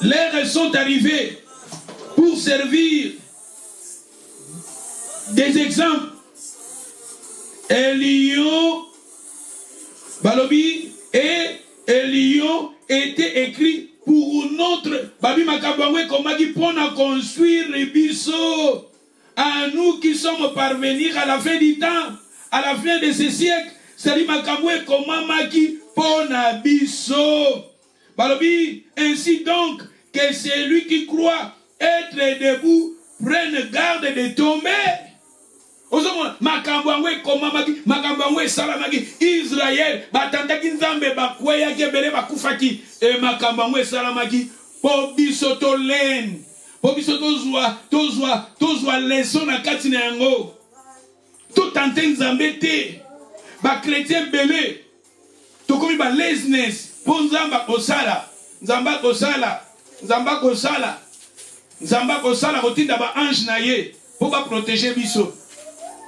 A: Les sont arrivés pour servir des exemples. Elion, Balobi et Elion étaient écrits pour notre Babi Makabangwe comme dit pour construire les bisous. À nous qui sommes parvenus à la fin du temps, à la fin de ce siècle, c'est-à-dire comment maki ponabiso. Balobi, ainsi donc que celui qui croit être debout prenne garde de tomber. Makambangwe comment maki, makambangwe salamaki, Israël, batandaki nzambe bakweya kebele bakufaki, et makambangwe salamaki, pobiso tolen. Pobiso tozwa leçon na kati na yango. Tout tante nzambe te. Ba chrétien belé. To komi ba laziness. Po nzamba kosala. Nzamba kosala. Nzamba kosala. Nzamba kosala kotinda ba ange na ye. Po ba protéger biso.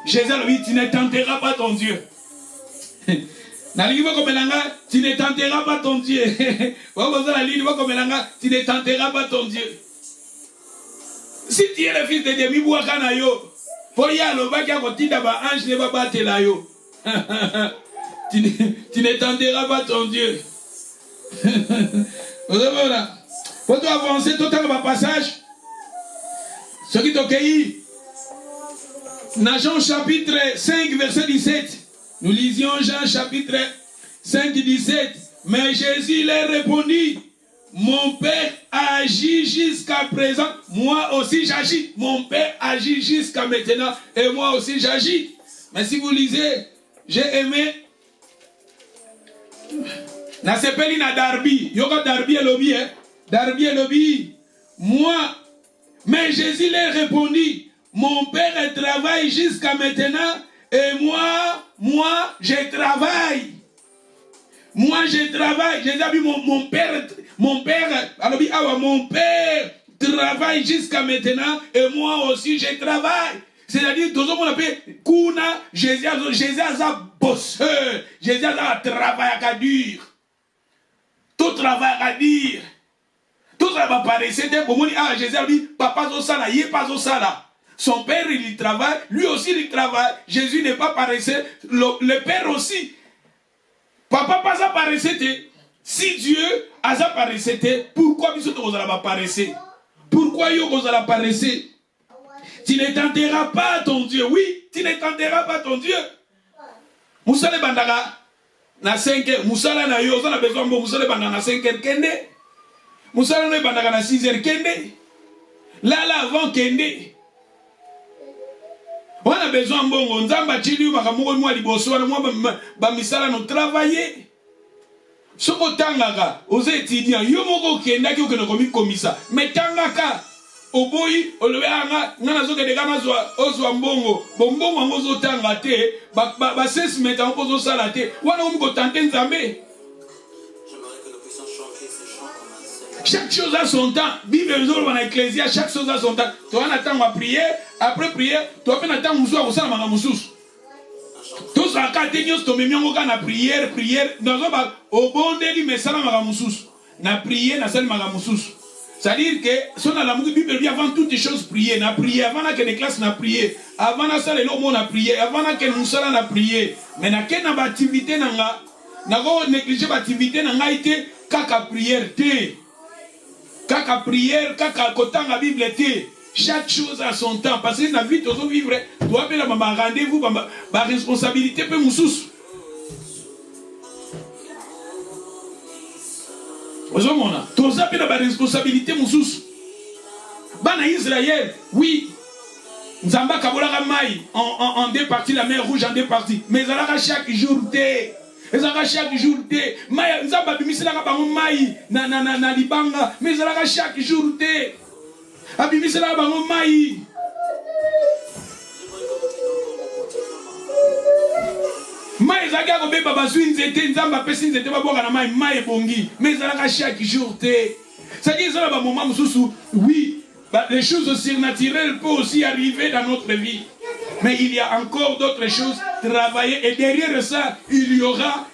A: Jésus a dit, tu ne tenteras pas ton Dieu. Tu ne tenteras pas ton Dieu. Tu ne tenteras pas ton Dieu. Si tu es le fils de Dieu, tu ne tenteras pas ton Dieu. Faut avancer tout le passage. Ce qui t'occueille. Dans Jean chapitre 5, verset 17. Nous lisions Jean chapitre 5, 17. Mais Jésus leur répondit. Mon Père agit jusqu'à présent, moi aussi j'agis. Mon Père agit jusqu'à maintenant et moi aussi j'agis. Mais si vous lisez, j'ai aimé. Na sepeli na Darby. Yoga Darby et lobby. Darby et lobby. Moi, mais Jésus leur répondit. Mon Père travaille jusqu'à maintenant et moi je travaille. Moi je travaille. Jésus a dit mon père travaille jusqu'à maintenant et moi aussi je travaille. C'est-à-dire, tout le monde appelle Kuna, Jésus a bosseur, Jésus a travail à dur. Tout travail à dire. Tout ça va paraître, comme on dit, ah, Jésus a dit, papa Zosala, il n'est pas Zosala. Son père, il travaille, lui aussi, il travaille. Jésus n'est pas paresseux, le père aussi. Papa pas ça paresseux. Si Dieu a ça paresseux, pourquoi vous allez pas paresseux? Pourquoi vous allez paresseux? Tu ne tenteras pas ton Dieu. Oui, tu ne tenteras pas ton Dieu. Moussa le bandara, na 5 Moussa na yo, on a besoin de Moussa le bandara na 5h kende. Moussa le bandara na 6h kende. Là avant kende. On a besoin de bon, nzamba chili makamuko mwa liboso na mwa ba misala no travailler. Soko tangaka, aux étudiants, yo moko kenda ki okeno komi komisa. Mais tangaka oboyi olweanga ngana zoke de kana ozwa mbongo. Bombongo ngozo tanga te, ba assessment en pozo sala te. Wana umko tante nzambe. Chaque chose a son temps. Bible dans l'Ecclésia, chaque chose a son temps. Tu as un temps à prier, après prière, tu as un temps à faire un moussous. Tout ça, quand tu as une prière, dans un bac, au bon début, mais ça n'a moussous. Na prière, na salle moussous. C'est-à-dire que, si on a la Bible, avant toutes les choses, prier. Na prier, avant que les classes na prier. Avant la salle, l'homme na prier. Avant que nous soyons na prier. Mais na quelle activité n'a pas négligé l'activité n'a pas été kaka prière te. Kaka prière, kaka kotanga Bible te. Chaque chose a son temps. Parce que dans la vie, tu dois vivre. Tu dois avoir un rendez-vous, ma responsabilité peut moussous. Tu dois avoir une responsabilité moussous. Bana Israël, oui. Nzamba kabolaka mai en deux parties, la mer rouge en deux parties. Mais zalaka chaque jour té. Zalaka chaque jour té. Mai nzamba bimiselaka bango mai na libanga. Mais zalaka chaque jour té. Abimiselaka bango mai. Mai zaka ko beba bazwi nzete nzamba pesi nzete baboka na mai bongi. Mais zalaka chaque jour té. Ça dit ça ba moment mususu oui. Les choses surnaturelles peuvent aussi arriver dans notre vie. Mais il y a encore d'autres choses. Travailler. Et derrière ça, il y aura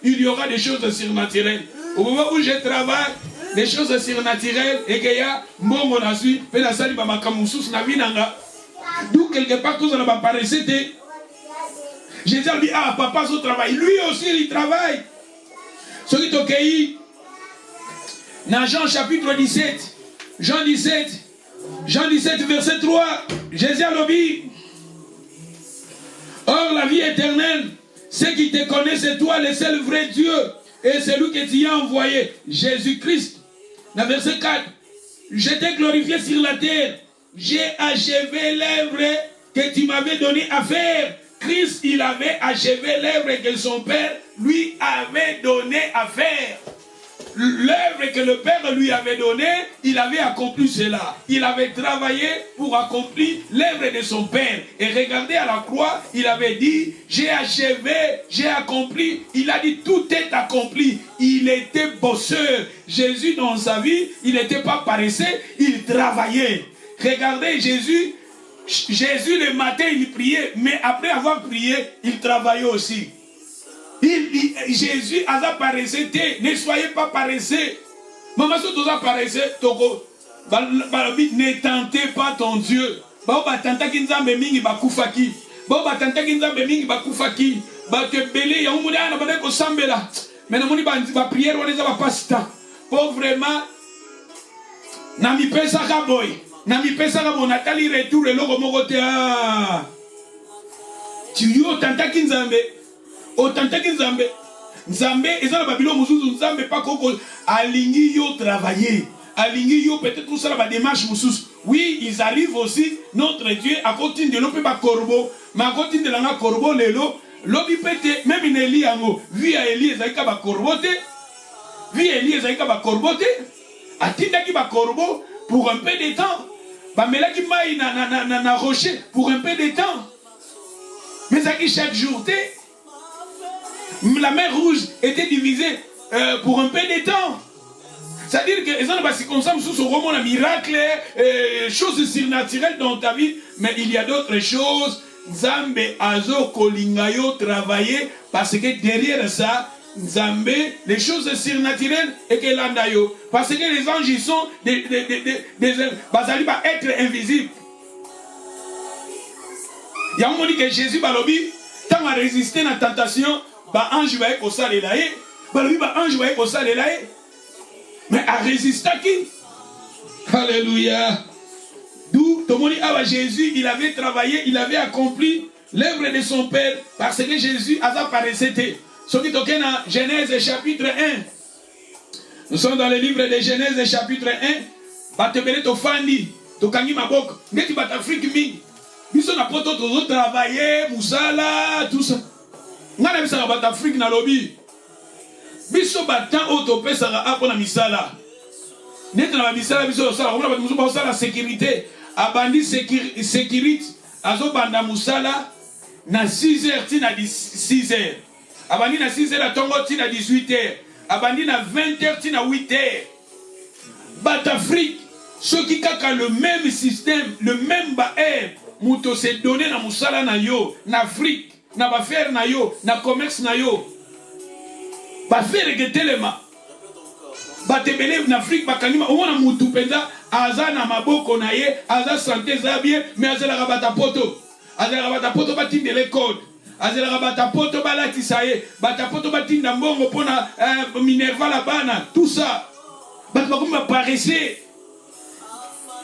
A: des choses surnaturelles. Au moment où je travaille, des choses surnaturelles, et qu'il y a bon la suite, fait la salle de Makamousous, na vinanga. D'où quelque part, tout ça n'a pas paru. C'était. Jésus dit, ah, papa, son travail. Lui aussi, il travaille. Ce qui est ok. Dans Jean chapitre 17, Jean 17, verset 3, Jésus a dit, or la vie éternelle, c'est qui te connaît, c'est toi le seul vrai Dieu, et c'est lui que tu as envoyé, Jésus-Christ. Dans verset 4, je t'ai glorifié sur la terre, j'ai achevé l'œuvre que tu m'avais donné à faire. Christ, il avait achevé l'œuvre que son Père lui avait donné à faire. L'œuvre que le Père lui avait donnée, il avait accompli cela. Il avait travaillé pour accomplir l'œuvre de son Père. Et regardez à la croix, il avait dit, j'ai achevé, j'ai accompli. Il a dit, tout est accompli. Il était bosseur. Jésus, dans sa vie, il n'était pas paresseux, il travaillait. Regardez Jésus le matin, il priait, mais après avoir prié, il travaillait aussi. Jésus a paressé, ne soyez pas paressés. Maman, si tu as paressé, ne tentez pas ton Dieu. Pour vraiment, Nami Pesaka boy, Nami Pesaka bon, Nathalie retour le logo mogote. Tu y as tenté Nzambe. Otantaki Nzambe. Nzambe, et ça, la Babylone, Nzambe, pas qu'on aligné yo travailler. Aligné yo peut-être tout ça, la démarche, oui, ils arrivent aussi, notre Dieu, à côté de l'opé, pas corbeau, mais à côté de l'anga corbeau, l'obi pété, même une Elie, vu à Elie, Zaïka, ba corbeauté, vu à Elie, Zaïka, ba corbeauté, à Tindaki, ba corbeau, pour un peu de temps, ba melaki maï, na rocher, pour un peu de temps. Mais ça qui chaque jour, la mer rouge était divisée pour un peu de temps. C'est-à-dire que les gens ne comme ça, sous ce roman, un miracle, choses surnaturelles dans ta vie, mais il y a d'autres choses. Zambe azo kolingayo travailler parce que derrière ça, Zambe, les choses surnaturelles et que l'andayo. Parce que les anges ils sont des bazali va être invisibles. Il y a un moment dit que Jésus balobi, tant à résister à la tentation. Bah ange va être au sale là, bah lui bah ange va être au sale là, mais à résister à qui? Alléluia. D'où tout le monde dit ah Jésus il avait travaillé, il avait accompli l'œuvre de son Père parce que Jésus a apparaissé. Ce qui est dans Genèse chapitre 1. Nous sommes dans le livre de Genèse chapitre 1. Bah te belé to fandi, to kangi mabok, ngeti bat Afrique mi. Biso na poto to travailler, musala, tout ça. Ngana bisaka bat Afrique na lobby. Biso batan auto pesaka apo na misala. Nete na misala biso sala, on a biso ba sala sécurité. Abandi sécurité, azo banda musala na 6h tina 6h. Abandi na 6h la tongo tina 18h. Abandi na 20h tina 8h. Bat Afrique, ceux qui kaka le même système, le même baer, muto se donner na musala na yo, na Afrique. Na ba faire na yo, na commerce na yo. Ba faire que telema. Ba tebele na Afrique ba kanima o na mutu penza aza na maboko na ye, aza santé za bien, mais azela rabata poto. Azela rabata poto ba tinde les codes. Azela rabata poto ba latisa ye, ba ta poto ba tinda mbongo pona Minerva la bana, tout ça. Ba kuma paraissé.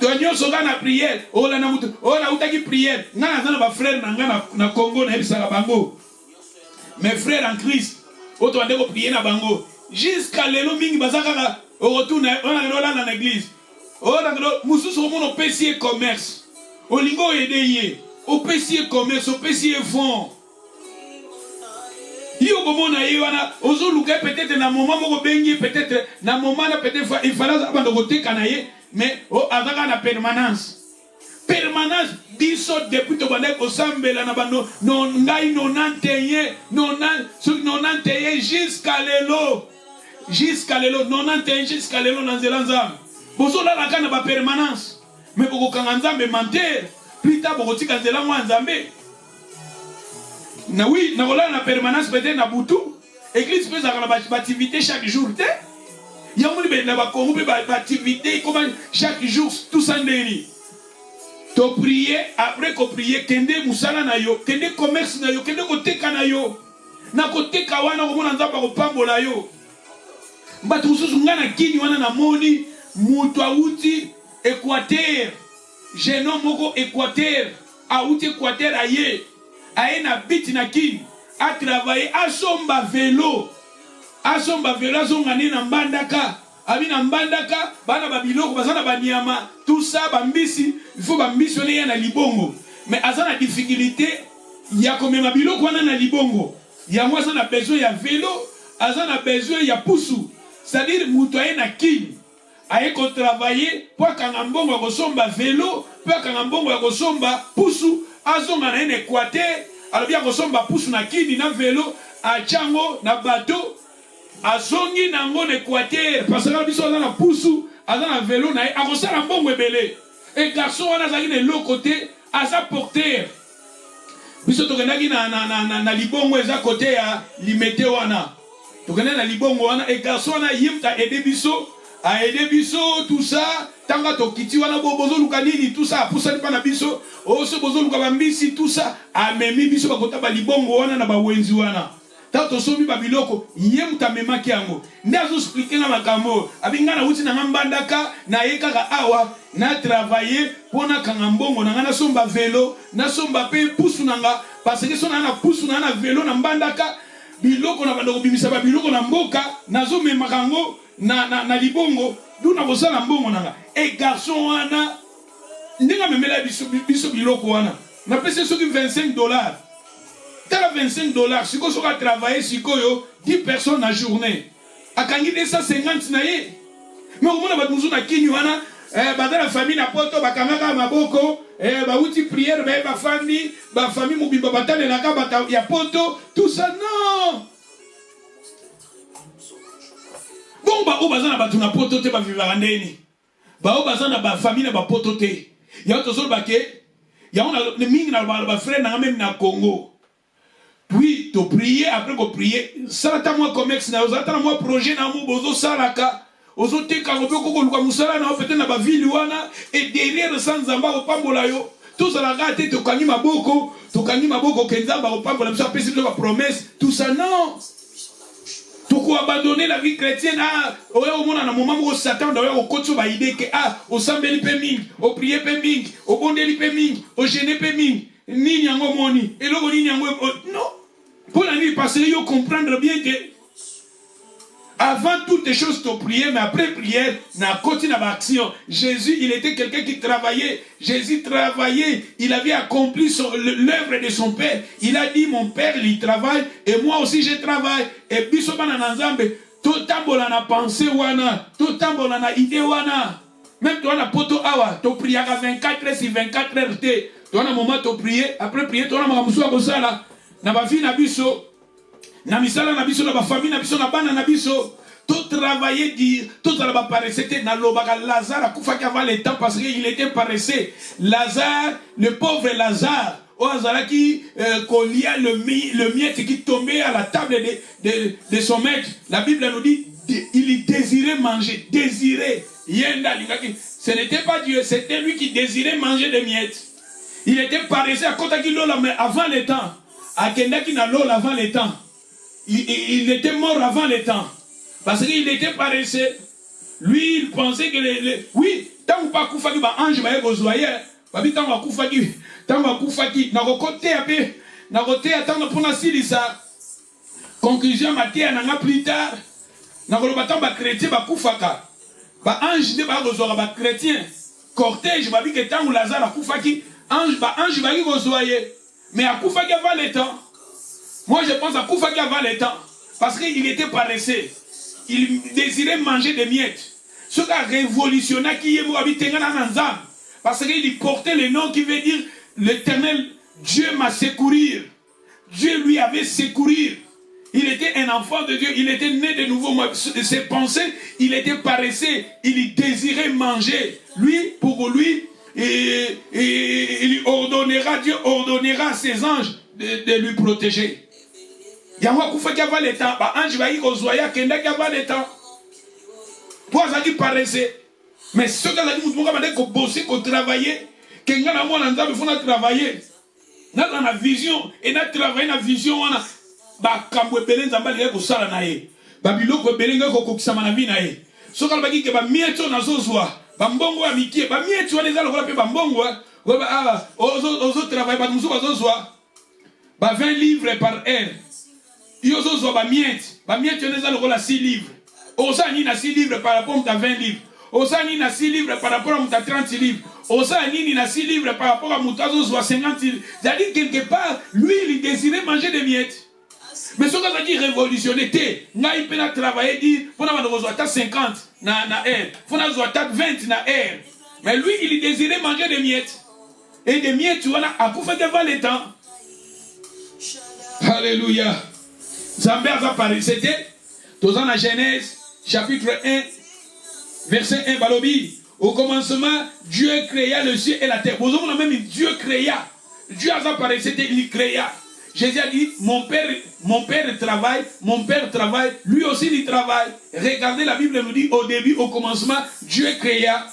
A: Donyo soga na prière, oh la na mutu, oh na utaki prière. Ngana zana ba frère na ngana na Congo na ebisa bango. Mes frères en Christ, auto ande ko prier na bango. Jusqu'à lelo mingi bazaka au retour na on a dans l'église. Oh na mususu mo no PC commerce. Olingo edeye. au PC commerce, au PC fonds. Yo komona yo wana ozo luka peut-être na moment moko bengi peut-être na moment na peut-être il fallait abando côté kanaye mais o azaka na permanence biso depuis to bande ko sambela na bando non ngai 91 jusqu'à lelo 91 jusqu'à lelo na nzela bozo la kana ba permanence mais boko kanga nzambe menteur plus tard boko tika nzela mwa nzambe. Na oui, na rola na permanence peut-être na butu. Église peut avoir la activité chaque jour. Il y a une activité comme chaque jour tout ça ndeni. To prier après ko prier kende musala na yo, kende commerce na yo, kende koteka na yo. Na koteka wana ko mona nzamba ko pambola yo. Mbatu mususu ngana kini wana na moni mutu auti Équateur. Jeune moko Équateur, auti Équateur aye. Aye na biti na kini a travaillé a somba vélo azongani na mbandaka abi na mbandaka bana babiloko bazana banyama tout ça bambisi il faut bambisi on na libongo mais azana difficulté ya komema biloko wana na libongo ya moi azana besoin ya vélo azana besoin ya pusu c'est-à-dire mutu aye na kini aye ko travailler pour kanga mbongo ko somba vélo pour kanga mbongo ko somba pusu azonga na Équateur alors bien kosomba pusu na kini na vélo a chango na bateau azongi na ngone Équateur parce que biso na pusu azana vélo na akosala mbongo ebele et garçon wana zaki ne l'autre côté asa porteur biso tokendaki na libongo eza côté ya limete wana tokenda na libongo wana et garçon wana yimta aider biso a aider biso tout ça tanga tokiti wana bozo luka nini tout ça pousa ni pana biso o se bozo luka bambisi tout ça amemi biso bakota ba libongo wana na ba wenzi wana tato somi ba biloko yemta memaki yango ndazo expliquer na makambo abinga na uti na ngambandaka na yekaka awa na travailler pona kanga mbongo na ngana somba vélo na somba pe pusu nanga parce que sona na pusu na vélo na mbandaka biloko na bandoko bimisa ba biloko na mboka nazo memakango na libongo duna bosala mbongo nanga et garçon wana ndinga memela biso biloko wana na pese soki $25 tala $25 siko soka travailler sikoyo 10 personnes na journée akangi 250 na ye mais omona ba muzu na kinyi wana badala famille na poto bakangaka maboko bauti prière ba famille mobimba batalelaka bata ya poto tout ça non. Bon ba obazana batuna poto te ba vivara ndeni ba obazana ba famille na ba poto te ya to ba ke ya on a mingi na ba frère na même na Congo puis to prier après ko prier ça ta moi commerce na ozata moi projet na mo bozo salaka ozote ka ngobeko ko luka musala na peut-être na ba ville wana et derrière sans zamba ko pambola yo tout ça la gâte to kanyi maboko kenza ba ko pambola biso pesi to ba promesse tout ça non. Toko abandonner la vie chrétienne oya omona na moment mo Satan da oya okotso ba idée que o sambeli pe mingi o prier pe mingi o bondeli pe mingi o jeûner pe mingi nini yango moni eloko nini yango non pour la nuit parce que yo comprendre bien que avant toutes les choses tu prier mais après prière na continue l'action. Jésus il était quelqu'un qui travaillait. Jésus travaillait, il avait accompli l'œuvre de son père. Il a dit mon père il travaille et moi aussi je travaille et biso bana nzambe tout tambola na pensée wana tout tambola na idée wana même toi na poto awa to prier à 24 heures sur 24 heures te toi na moment to prier après prier toi na mamusu akosala na ba vie na biso na misala na biso na ba famille na biso na bana na biso tout travailler dire tout ça va paraître na lobaka Lazare a kufaki avant le temps parce qu'il était paresseux. Lazare le pauvre Lazare au Azaraki colia le miette qui tombait à la table de son maître. La Bible nous dit il désirait manger, désirait yenda lingaki. Ce n'était pas Dieu, c'était lui qui désirait manger des miettes. Il était paresseux à côté de l'eau mais avant le temps. À Kendaki na l'eau avant le temps. Il était mort avant le temps. Parce qu'il était paresseux. Lui, il pensait que oui, tant que pas koufaki ba ange ba egozoyer, ba bi tant que koufaki na kokote ape, na kote attendre pour na silisa. Conclusion matia na plus tard. Na koloba tant ba chrétien ba koufaka. Ba ange de ba egozoyer ba chrétien. Cortège ba bi que tant Lazare koufaki, ange va y resoyer. Mais à Koufaki avant le temps. Moi je pense à Koufaki avant le temps. Parce qu'il était paresseux. Il désirait manger des miettes. Ce qui a révolutionné qui est parce qu'il portait le nom qui veut dire l'Éternel, Dieu m'a secouru. Dieu lui avait secouru. Il était un enfant de Dieu, il était né de nouveau. Ses pensées, il était paresseux, il désirait manger. Lui, pour lui, il ordonnera, Dieu ordonnera à ses anges de lui protéger. Il y a un qui va le temps, ange va y resoyer, qui va le temps. Pour ça qui paraissait. Mais ce que nous avons bosser, qu'on travailler, que nous avons travailler. Nous avons la vision, et nous avons travaillé la vision. Bakambwe belenza mbali yako sala na ye babiloko belenga ko kokisama na vina ye soka baki ke ba mieto na zozwa ba mbongo ya mikie ba mieto wana ezala kola pe ba mbongo ba ozo travail ba muso ba zozwa ba 20 livres par heure yo zozwa ba mieto wana ezala kola 6 livres osa ni na 6 livres par rapport à 20 livres osa ni na 6 livres par rapport à 30 livres osa ni na 6 livres par rapport à mutazo 50 livres. C'est-à-dire quelque part lui il désirait manger des miettes. Mais ce qu'on a dit révolutionné, il peut travailler, dit, il faut avoir 50 na air, il faut avoir 20 na air. Mais lui, il désirait manger des miettes. Et des miettes, tu vois, à coup fait devant le temps. Alléluia. Zambé a parlé, c'était dans la Genèse, chapitre 1, verset 1, Balobi. Au commencement, Dieu créa le ciel et la terre. Vous avez même Dieu créa. Dieu a parlé, c'était il créa. Jésus a dit, mon père travaille, lui aussi il travaille. Regardez, la Bible nous dit, au début, au commencement, Dieu créa.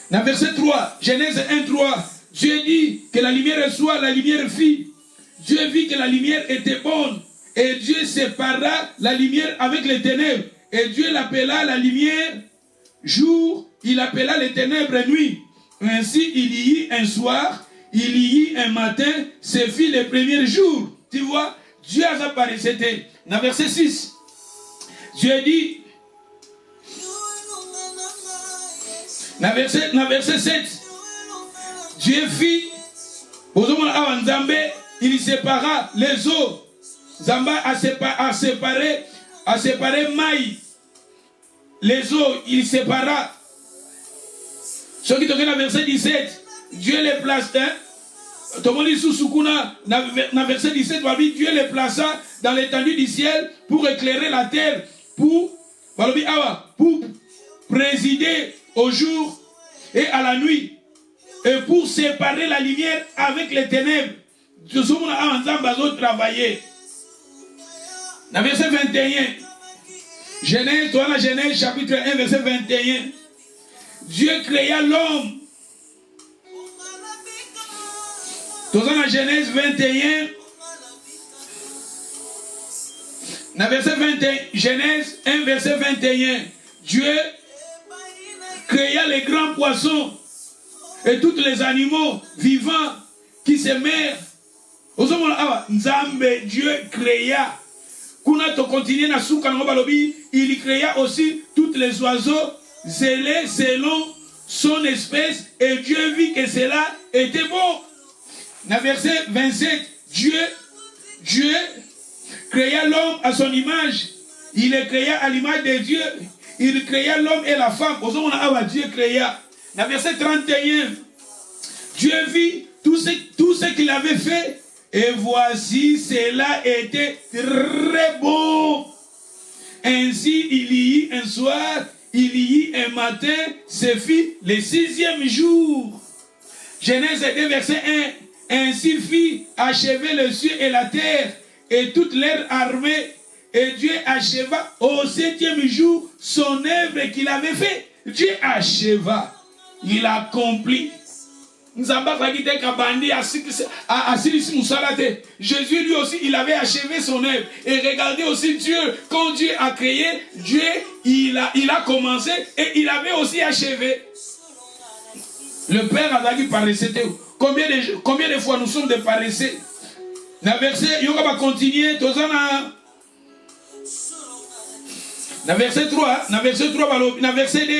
A: Dans verset 3, Genèse 1, 3, Dieu dit que la lumière soit, la lumière fit. Dieu vit que la lumière était bonne. Et Dieu sépara la lumière avec les ténèbres. Et Dieu l'appela la lumière jour, il appela les ténèbres nuit. Ainsi il y eut un soir, il y eut un matin, ce fut le premier jour. Tu vois, Dieu a apparu, c'était dans verset 6. Dieu dit, dans verset 7, Dieu fit, il sépara les eaux. Zamba a séparé Maï. Les eaux, il sépara. Ce qui est dans verset 17, Dieu les place. Dans verset 17, Dieu les plaça dans l'étendue du ciel pour éclairer la terre, pour présider au jour et à la nuit, et pour séparer la lumière avec les ténèbres. Nous sommes ensemble travailler. Dans verset 21, Genèse chapitre 1, verset 21, Dieu créa l'homme. Dans la Genèse 21, dans verset 21, Genèse 1, verset 21, Dieu créa les grands poissons et tous les animaux vivants qui se meurent. Dieu créa. Il créa aussi tous les oiseaux zélés selon son espèce et Dieu vit que cela était bon. Dans verset 27, Dieu créa l'homme à son image. Il le créa à l'image de Dieu. Il créa l'homme et la femme. Dieu créa. Dans verset 31, Dieu vit tout ce qu'il avait fait. Et voici, cela était très bon. Ainsi, il y eut un soir, il y eut un matin, ce fut le 6e jour. Genèse 2, verset 1. Ainsi fit achever le ciel et la terre et toute leur armée. Et Dieu acheva au 7e jour son œuvre qu'il avait fait. Dieu acheva, il accomplit. Jésus lui aussi, il avait achevé son œuvre. Et regardez aussi Dieu, quand Dieu a créé, Dieu, il a commencé et il avait aussi achevé. Le Père a dit paresseux. Combien de fois nous sommes des paresseux? Dans le verset, on va continuer. Dans le verset 3, dans le verset 2,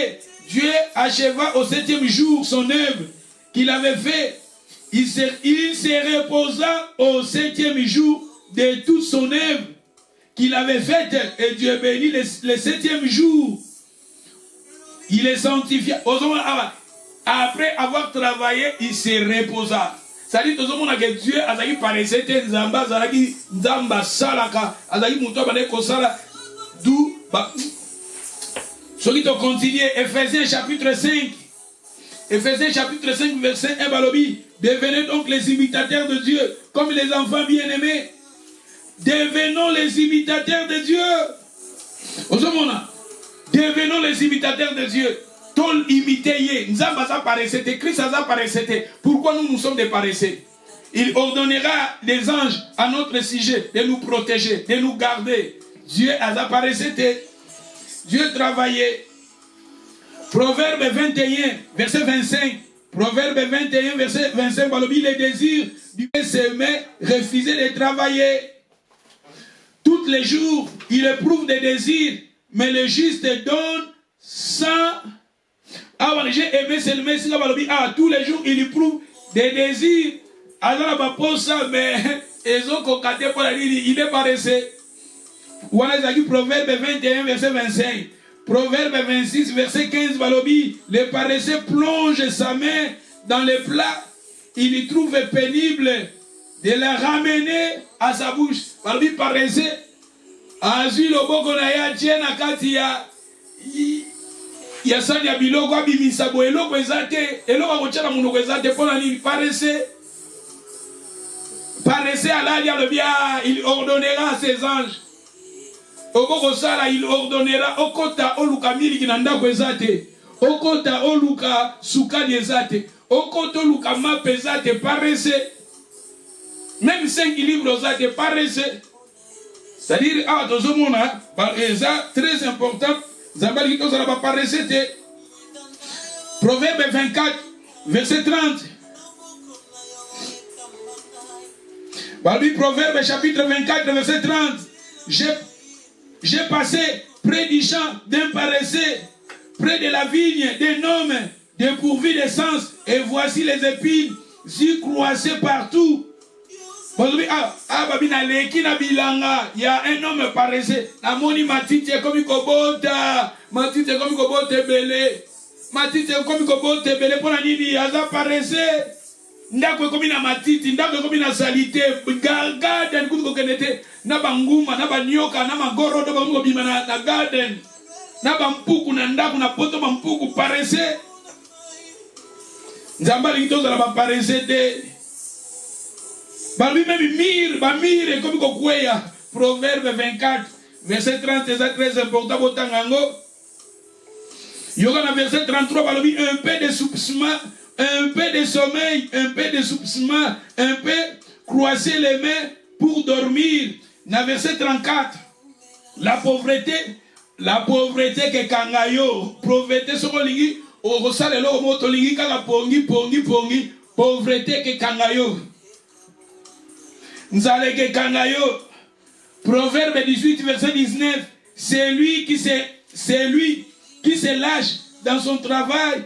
A: Dieu acheva au 7e jour son œuvre. qu'il avait fait, il se reposa au 7e jour de toute son œuvre qu'il avait faite, et Dieu bénit le 7e jour. Il est sanctifié. Après avoir travaillé, il se reposa. C'est-à-dire que Dieu a dit par c'était Nzamba, Zalaki, Nzamba, Salaka, Azaki Moutoba, Kosala, d'où. Ce qui continue, Ephésiens chapitre 5. Ephésiens chapitre 5, verset 1, Balobi. Devenez donc les imitateurs de Dieu, comme les enfants bien-aimés. Devenons les imitateurs de Dieu. Devenons les imitateurs de Dieu. Tol imité. Christ a paressé. Pourquoi nous sommes des paresseux? Il ordonnera des anges à notre sujet de nous protéger, de nous garder. Dieu a paressé. Dieu travaillait. Proverbe 21, verset 25. Proverbe 21, verset 25. Les désirs du s'aimer, refuser de travailler. Tous les jours, il éprouve des désirs, mais le juste donne sans. J'ai aimé seulement tous les jours, il éprouve des désirs. Alors, mais il est paresseux. Proverbe 21, verset 25. Proverbe 26, verset 15, le paresseux plonge sa main dans le plat. Il y trouve pénible de la ramener à sa bouche. Paresseux. Azui loboko na ya tiena kati ya sani ya biloko abimisa bo eloko ezate eloko akotiana munoko ezate pona nini paresseux alali alobia il ordonnera à ses anges okoko sala il ordonnera okota oluka miliki na ndako ezate okota oluka sukali ezate okota oluka mape ezate paresseux même 5 livres ezate paresseux. C'est-à-dire, c'est très important. Proverbe 24, verset 30. Proverbe chapitre 24, verset 30. J'ai passé près du champ d'un paresseux, près de la vigne d'un homme dépourvu d'essence, et voici les épines y croissaient partout. Il y a un homme paresseux. Namoni matiti comme kobota, matiti comme kobote belé, matiti comme kobote belé pour la nini aza paresseux. Ndako comme na matiti, ndako comme na salité, garden kuko kenete, na banguma, na banyoka, na magoro do bango bima na garden. Na bampuku na ndako na poto bampuku paresseux. Nzamba lito za ba paresseux de Proverbe 24, verset 30, c'est très important. Il y aura le verset 33, un peu de soupçonnement, un peu de sommeil, un peu de soupçonnement, un peu croiser les mains pour dormir. Dans verset 34, la pauvreté que kangayo, pauvreté sokolingi, au rosale lo motolingi kala pongi, pauvreté que kangayo. Nzaleke kangayo. Proverbe 18, verset 19. C'est lui qui se lâche dans son travail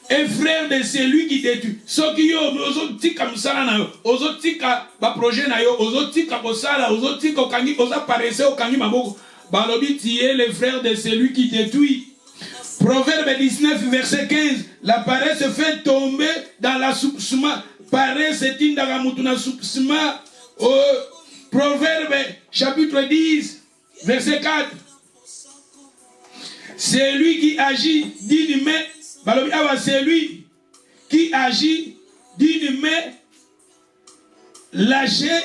A: et frère de celui qui détruit. Ce qui yo, ozotika musala na yo, ozotika ba projet na yo, ozotika kosala, ozotika okangi, ozaparese okangi maboko. Balobi tiye les frères de celui qui détruit. Proverbe 19, verset 15. La paresse se fait tomber dans la soupçonnement. Paresse est une dagamutuna soupçonnement. Proverbe chapitre 10, verset 4. C'est lui qui agit d'une main. C'est lui qui agit d'une main lâchée.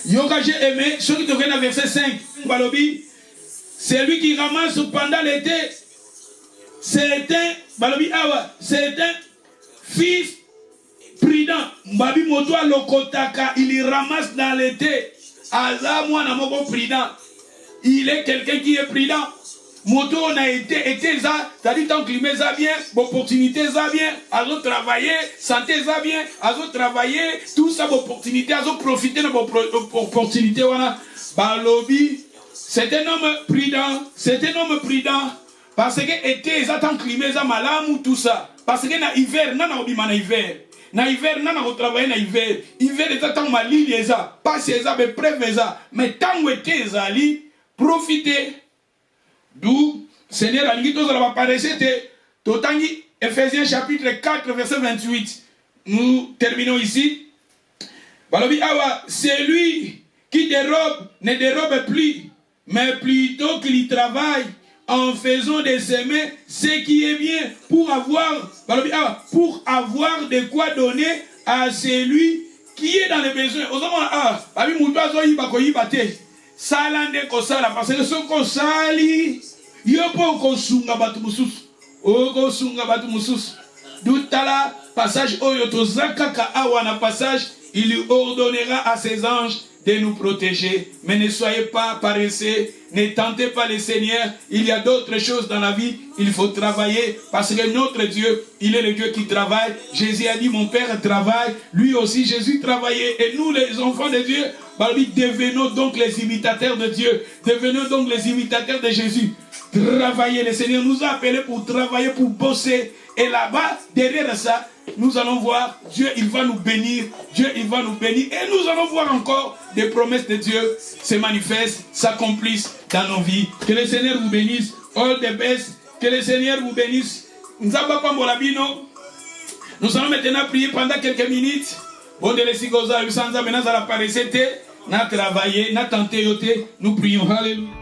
A: Yoga, j'ai aimé. Ce qui te vient à verset 5. C'est lui qui ramasse pendant l'été. C'est un fils prudent. Mbabi Motoa Lokotaka, il ramasse dans l'été. Aza moi na moko prudent. Il est quelqu'un qui est prudent. Moto on a été ça, c'est-à-dire tant climat ça bien, opportunité ça bien, à d'autres travailler, santé ça bien, à d'autres travailler, tout ça opportunité, à d'autres profiter de l'opportunité voilà. Balobi, c'est un homme prudent, Parce que été, ça tant climat, ça malam ou tout ça. Parce que na hiver, na obima na hiver. Na hiver, na travailler na hiver. Hiver, ça tant malili ça. Pas ça, mais préve ça. Mais tant été, ça ali, profitez. D'où, Seigneur, a dit, ça va apparaître, Totangi, Ephésiens chapitre 4, verset 28. Nous terminons ici. C'est lui qui dérobe, ne dérobe plus, mais plutôt qu'il travaille en faisant de ses mains ce qui est bien pour avoir de quoi donner à celui qui est dans les besoins. Parce que ce qu'on sali, il y a pas qu'on sunga batumusus. Oko sunga batumusus. Doutala, passage oyotozaka awana passage, il lui ordonnera à ses anges de nous protéger. Mais ne soyez pas paresseux, ne tentez pas le Seigneur. Il y a d'autres choses dans la vie, il faut travailler parce que notre Dieu, il est le Dieu qui travaille. Jésus a dit, mon Père travaille, lui aussi Jésus travaillait. Et nous les enfants de Dieu, devenons donc les imitateurs de Dieu, devenons donc les imitateurs de Jésus. Travailler, le Seigneur nous a appelés pour travailler, pour bosser. Et là-bas, derrière ça, nous allons voir, Dieu, il va nous bénir. Dieu, il va nous bénir. Et nous allons voir encore des promesses de Dieu se manifestent, s'accomplissent dans nos vies. Que le Seigneur vous bénisse. All the best. Que le Seigneur vous bénisse. Nous allons maintenant prier pendant quelques minutes. Bon, de l'essigosa, nous allons travailler, nous tenté, nous prions. Alléluia.